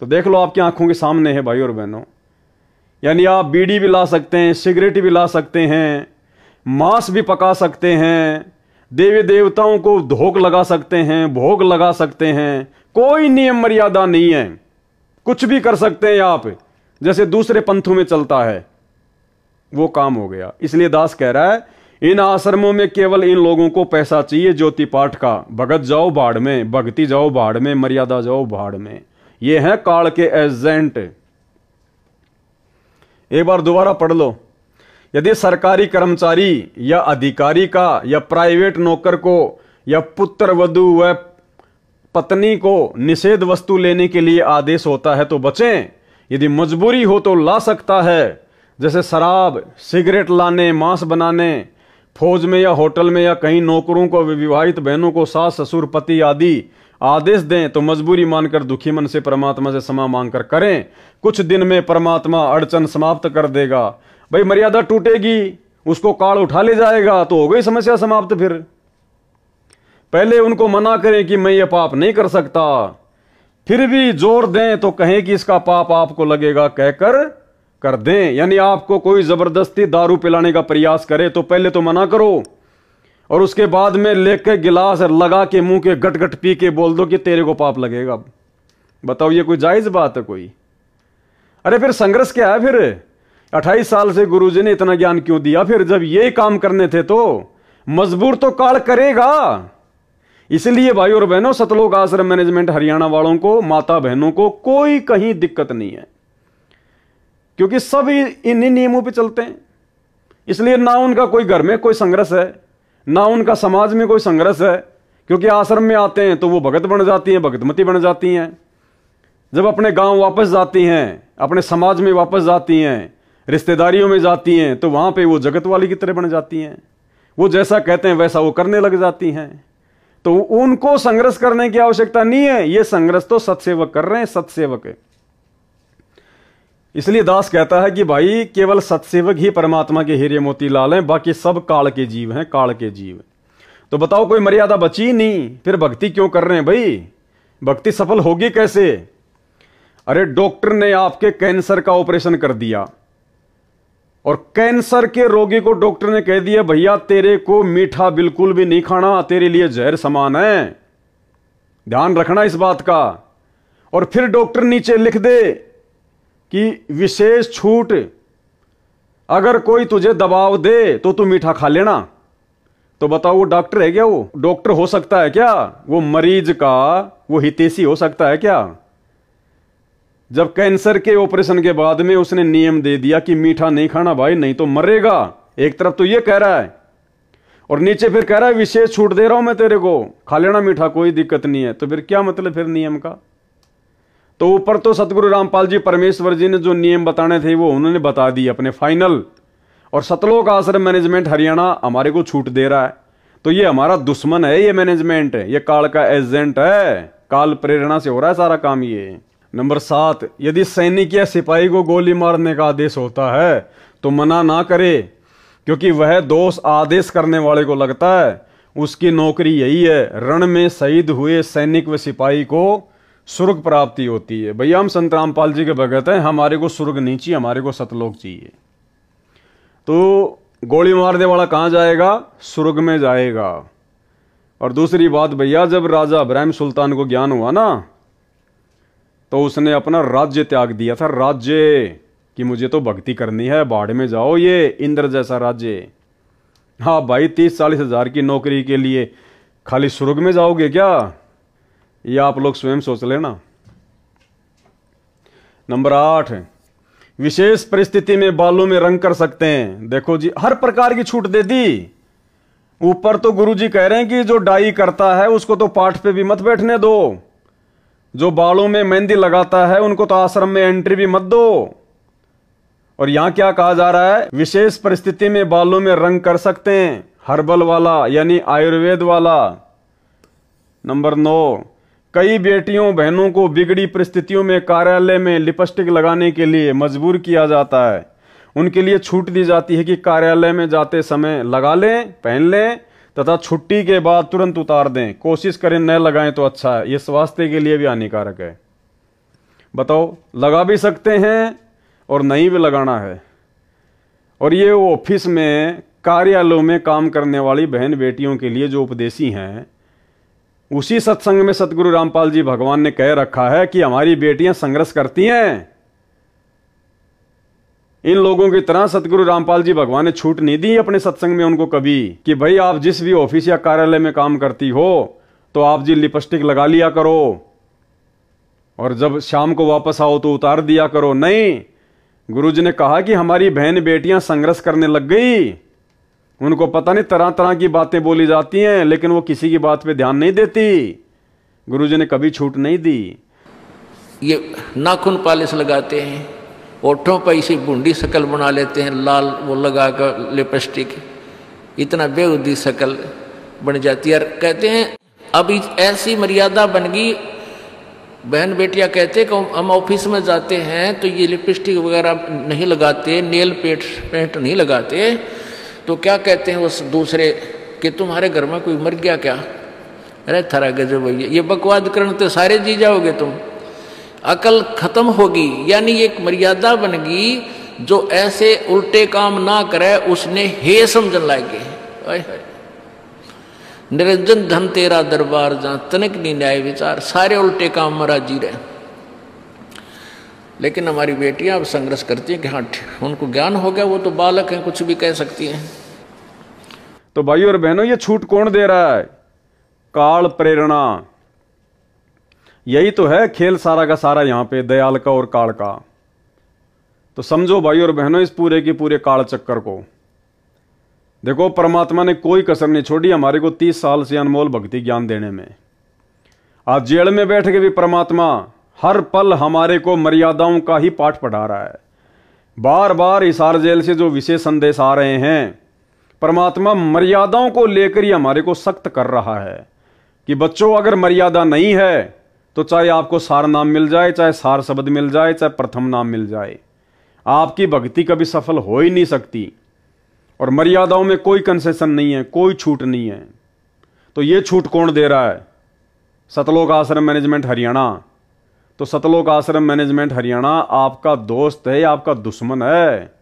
तो देख लो आपकी आंखों के सामने है भाई और बहनों। यानी आप बीड़ी भी ला सकते हैं, सिगरेट भी ला सकते हैं, मांस भी पका सकते हैं, देवी देवताओं को धोख लगा सकते हैं, भोग लगा सकते हैं, कोई नियम मर्यादा नहीं है, कुछ भी कर सकते हैं आप, जैसे दूसरे पंथों में चलता है वो काम हो गया। इसलिए दास कह रहा है इन आश्रमों में केवल इन लोगों को पैसा चाहिए ज्योति पाठ का, भगत जाओ भाड़ में, भक्ति जाओ भाड़ में, मर्यादा जाओ भाड़ में। ये हैं काल के एजेंट। एक बार दोबारा पढ़ लो। यदि सरकारी कर्मचारी या अधिकारी का या प्राइवेट नौकर को या पुत्र वधू व पत्नी को निषेध वस्तु लेने के लिए आदेश होता है तो बचें। यदि मजबूरी हो तो ला सकता है, जैसे शराब, सिगरेट लाने, मांस बनाने, फौज में या होटल में या कहीं नौकरों को, विवाहित बहनों को सास ससुर पति आदि आदेश दें तो मजबूरी मानकर दुखी मन से परमात्मा से क्षमा मांगकर करें। कुछ दिन में परमात्मा अड़चन समाप्त कर देगा। भाई मर्यादा टूटेगी, उसको काल उठा ले जाएगा तो हो गई समस्या समाप्त। फिर पहले उनको मना करें कि मैं ये पाप नहीं कर सकता, फिर भी जोर दें तो कहें कि इसका पाप आपको लगेगा, कहकर कर दें। यानी आपको कोई जबरदस्ती दारू पिलाने का प्रयास करे तो पहले तो मना करो और उसके बाद में लेके गिलास लगा के मुंह के गट गट पी के बोल दो कि तेरे को पाप लगेगा। बताओ ये कोई जायज बात है कोई? अरे फिर संघर्ष क्या है? फिर 28 साल से गुरुजी ने इतना ज्ञान क्यों दिया? फिर जब ये काम करने थे तो मजबूर तो काल करेगा। इसलिए भाई और बहनों, सतलोक आश्रम मैनेजमेंट हरियाणा वालों को, माता बहनों को कोई कहीं दिक्कत नहीं है, क्योंकि सब इन्हीं नियमों पे चलते हैं। इसलिए ना उनका कोई घर में कोई संघर्ष है, ना उनका समाज में कोई संघर्ष है, क्योंकि आश्रम में आते हैं तो वो भगत बन जाती हैं, भगतमती बन जाती हैं। जब अपने गांव वापस जाती हैं, अपने समाज में वापस जाती हैं, रिश्तेदारियों में जाती हैं, तो वहां पे वो जगत वाली की तरह बन जाती हैं। वो जैसा कहते हैं वैसा वो करने लग जाती हैं। तो उनको संघर्ष करने की आवश्यकता नहीं है। ये संघर्ष तो सत्सेवक कर रहे हैं, सत्सेवक है। इसलिए दास कहता है कि भाई केवल सत्सेवक ही परमात्मा के हीरे मोती लाल हैं, बाकी सब काल के जीव हैं, काल के जीव। तो बताओ कोई मर्यादा बची नहीं, फिर भक्ति क्यों कर रहे हैं भाई? भक्ति सफल होगी कैसे? अरे डॉक्टर ने आपके कैंसर का ऑपरेशन कर दिया और कैंसर के रोगी को डॉक्टर ने कह दिया भैया तेरे को मीठा बिल्कुल भी नहीं खाना, तेरे लिए जहर समान है, ध्यान रखना इस बात का। और फिर डॉक्टर नीचे लिख दे कि विशेष छूट, अगर कोई तुझे दबाव दे तो तू मीठा खा लेना। तो बताओ वो डॉक्टर है क्या? वो डॉक्टर हो सकता है क्या? वो मरीज का वो हितैषी हो सकता है क्या? जब कैंसर के ऑपरेशन के बाद में उसने नियम दे दिया कि मीठा नहीं खाना भाई, नहीं तो मरेगा। एक तरफ तो ये कह रहा है और नीचे फिर कह रहा है विशेष छूट दे रहा हूं मैं तेरे को, खा लेना मीठा, कोई दिक्कत नहीं है। तो फिर क्या मतलब फिर नियम का? तो ऊपर तो सतगुरु रामपाल जी परमेश्वर जी ने जो नियम बताने थे वो उन्होंने बता दिए अपने फाइनल, और सतलोक आश्रम मैनेजमेंट हरियाणा हमारे को छूट दे रहा है। तो ये हमारा दुश्मन है, ये मैनेजमेंट है, ये काल का एजेंट है, काल प्रेरणा से हो रहा है सारा काम ये। नंबर 7, यदि सैनिक या सिपाही को गोली मारने का आदेश होता है तो मना ना करे, क्योंकि वह दोष आदेश करने वाले को लगता है। उसकी नौकरी यही है, रण में शहीद हुए सैनिक व सिपाही को स्वर्ग प्राप्ति होती है। भैया हम संत रामपाल जी के भगत हैं, हमारे को स्वर्ग नहीं चाहिए, हमारे को सतलोक चाहिए। तो गोली मारने वाला कहां जाएगा? स्वर्ग में जाएगा। और दूसरी बात भैया, जब राजा इब्राहिम सुल्तान को ज्ञान हुआ ना तो उसने अपना राज्य त्याग दिया था, राज्य कि मुझे तो भक्ति करनी है, बाढ़ में जाओ, ये इंद्र जैसा राज्य। हाँ भाई 30-40 हजार की नौकरी के लिए खाली स्वर्ग में जाओगे क्या? ये आप लोग स्वयं सोच लेना। नंबर 8, विशेष परिस्थिति में बालों में रंग कर सकते हैं। देखो जी, हर प्रकार की छूट दे दी। ऊपर तो गुरुजी कह रहे हैं कि जो डाई करता है उसको तो पाठ पे भी मत बैठने दो, जो बालों में मेहंदी लगाता है उनको तो आश्रम में एंट्री भी मत दो। और यहां क्या कहा जा रहा है, विशेष परिस्थिति में बालों में रंग कर सकते हैं, हर्बल वाला यानी आयुर्वेद वाला। नंबर 9, कई बेटियों बहनों को बिगड़ी परिस्थितियों में कार्यालय में लिपस्टिक लगाने के लिए मजबूर किया जाता है। उनके लिए छूट दी जाती है कि कार्यालय में जाते समय लगा लें, पहन लें तथा छुट्टी के बाद तुरंत उतार दें। कोशिश करें न लगाएं तो अच्छा है, यह स्वास्थ्य के लिए भी हानिकारक है। बताओ, लगा भी सकते हैं और नहीं भी लगाना है। और ये ऑफिस में कार्यालयों में काम करने वाली बहन बेटियों के लिए जो उपदेशी हैं, उसी सत्संग में सतगुरु रामपाल जी भगवान ने कह रखा है कि हमारी बेटियां संघर्ष करती हैं। इन लोगों की तरह सतगुरु रामपाल जी भगवान ने छूट नहीं दी अपने सत्संग में उनको कभी कि भाई आप जिस भी ऑफिस या कार्यालय में काम करती हो तो आप जी लिपस्टिक लगा लिया करो और जब शाम को वापस आओ तो उतार दिया करो। नहीं, गुरुजी ने कहा कि हमारी बहन बेटियां संघर्ष करने लग गई। उनको पता नहीं तरह तरह की बातें बोली जाती हैं, लेकिन वो किसी की बात पे ध्यान नहीं देती। गुरुजी ने कभी छूट नहीं दी। ये नाखून पॉलिश लगाते हैं, ओठों पर इसी बूंदी शक्ल बना लेते हैं, लाल वो लगा कर लिपस्टिक, इतना बेहुदी शक्ल बन जाती है। कहते हैं अब ऐसी मर्यादा बन गई, बहन बेटियां कहते हैं कि हम ऑफिस में जाते हैं तो ये लिपस्टिक वगैरह नहीं लगाते, नेल पेंट नहीं लगाते, तो क्या कहते हैं उस दूसरे कि तुम्हारे घर में कोई मर गया क्या? अरे थारा गजब भैया, ये बकवाद करने तो सारे जी जाओगे तुम, अकल खत्म होगी। यानी एक मर्यादा बन गई, जो ऐसे उल्टे काम ना करे उसने हे समझन लागे। निरंजन धन तेरा दरबार जहां तनिक नहीं न्याय विचार, सारे उल्टे काम में राजी रहे। लेकिन हमारी बेटियां अब संघर्ष करती हैं कि हाँ उनको ज्ञान हो गया, वो तो बालक हैं, कुछ भी कह सकती हैं। तो भाई और बहनों, ये छूट कौन दे रहा है? काल प्रेरणा। यही तो है खेल सारा का सारा यहां पे, दयाल का और काल का। तो समझो भाई और बहनों इस पूरे के पूरे काल चक्कर को। देखो, परमात्मा ने कोई कसर नहीं छोड़ी हमारे को 30 साल से अनमोल भक्ति ज्ञान देने में। आज जेल में बैठ के भी परमात्मा हर पल हमारे को मर्यादाओं का ही पाठ पढ़ा रहा है। बार बार हिसार जेल से जो विशेष संदेश आ रहे हैं, परमात्मा मर्यादाओं को लेकर ही हमारे को सख्त कर रहा है कि बच्चों, अगर मर्यादा नहीं है तो चाहे आपको सार नाम मिल जाए, चाहे सार शब्द मिल जाए, चाहे प्रथम नाम मिल जाए, आपकी भक्ति कभी सफल हो ही नहीं सकती। और मर्यादाओं में कोई कंसेशन नहीं है, कोई छूट नहीं है। तो ये छूट कौन दे रहा है? सतलोक आश्रम मैनेजमेंट हरियाणा। तो सतलोक आश्रम मैनेजमेंट हरियाणा आपका दोस्त है या आपका दुश्मन है?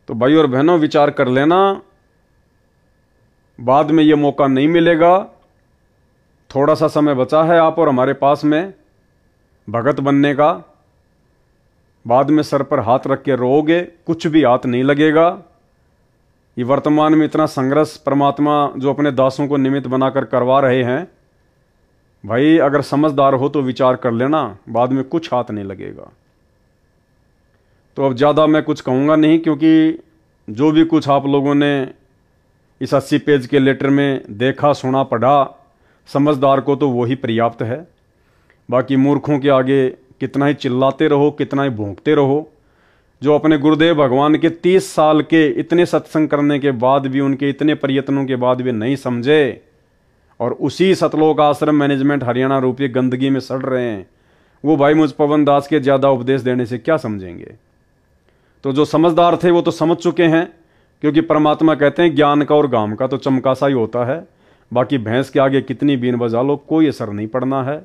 तो भाई और बहनों विचार कर लेना, बाद में यह मौका नहीं मिलेगा। थोड़ा सा समय बचा है आप और हमारे पास में भगत बनने का। बाद में सर पर हाथ रख के रोओगे, कुछ भी हाथ नहीं लगेगा। ये वर्तमान में इतना संघर्ष परमात्मा जो अपने दासों को निमित्त बनाकर करवा रहे हैं, भाई अगर समझदार हो तो विचार कर लेना, बाद में कुछ हाथ नहीं लगेगा। तो अब ज़्यादा मैं कुछ कहूँगा नहीं, क्योंकि जो भी कुछ आप लोगों ने इस 80 पेज के लेटर में देखा, सुना, पढ़ा, समझदार को तो वही पर्याप्त है। बाकी मूर्खों के आगे कितना ही चिल्लाते रहो, कितना ही भौंकते रहो। जो अपने गुरुदेव भगवान के 30 साल के इतने सत्संग करने के बाद भी, उनके इतने प्रयत्नों के बाद भी नहीं समझे और उसी सतलोक आश्रम मैनेजमेंट हरियाणा रूपी गंदगी में सड़ रहे हैं, वो भाई मुझ पवन दास के ज़्यादा उपदेश देने से क्या समझेंगे? तो जो समझदार थे वो तो समझ चुके हैं, क्योंकि परमात्मा कहते हैं ज्ञान का और गाम का तो चमका सा ही होता है, बाकी भैंस के आगे कितनी बीन बजा लो कोई असर नहीं पड़ना है।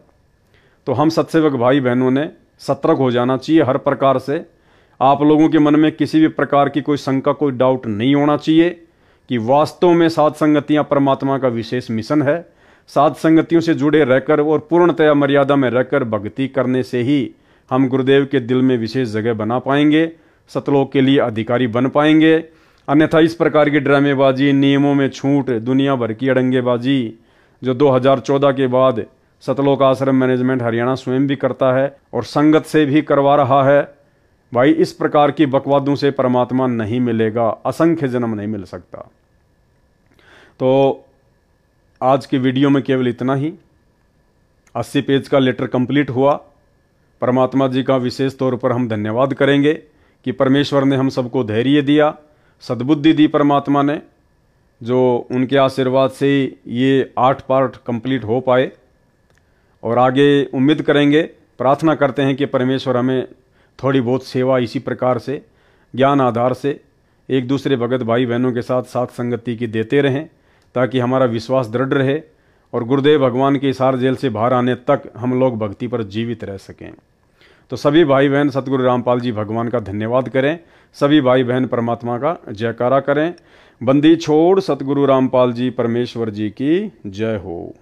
तो हम सत्सेवक भाई बहनों ने सतर्क हो जाना चाहिए हर प्रकार से। आप लोगों के मन में किसी भी प्रकार की कोई शंका, कोई डाउट नहीं होना चाहिए कि वास्तव में साध संगतियां परमात्मा का विशेष मिशन है। साध संगतियों से जुड़े रहकर और पूर्णतया मर्यादा में रहकर भक्ति करने से ही हम गुरुदेव के दिल में विशेष जगह बना पाएंगे, सतलोक के लिए अधिकारी बन पाएंगे। अन्यथा इस प्रकार की ड्रामेबाजी, नियमों में छूट, दुनिया भर की अड़ंगेबाजी जो 2014 के बाद सतलोक आश्रम मैनेजमेंट हरियाणा स्वयं भी करता है और संगत से भी करवा रहा है, भाई इस प्रकार की बकवादों से परमात्मा नहीं मिलेगा, असंख्य जन्म नहीं मिल सकता। तो आज की वीडियो में केवल इतना ही। 80 पेज का लेटर कंप्लीट हुआ। परमात्मा जी का विशेष तौर पर हम धन्यवाद करेंगे कि परमेश्वर ने हम सबको धैर्य दिया, सद्बुद्धि दी परमात्मा ने, जो उनके आशीर्वाद से ये 8 पार्ट कंप्लीट हो पाए। और आगे उम्मीद करेंगे, प्रार्थना करते हैं कि परमेश्वर हमें थोड़ी बहुत सेवा इसी प्रकार से ज्ञान आधार से एक दूसरे भगत भाई बहनों के साथ साथ संगति की देते रहें, ताकि हमारा विश्वास दृढ़ रहे और गुरुदेव भगवान के हिसार जेल से बाहर आने तक हम लोग भक्ति पर जीवित रह सकें। तो सभी भाई बहन सतगुरु रामपाल जी भगवान का धन्यवाद करें, सभी भाई बहन परमात्मा का जयकारा करें। बंदी छोड़ सतगुरु रामपाल जी परमेश्वर जी की जय हो।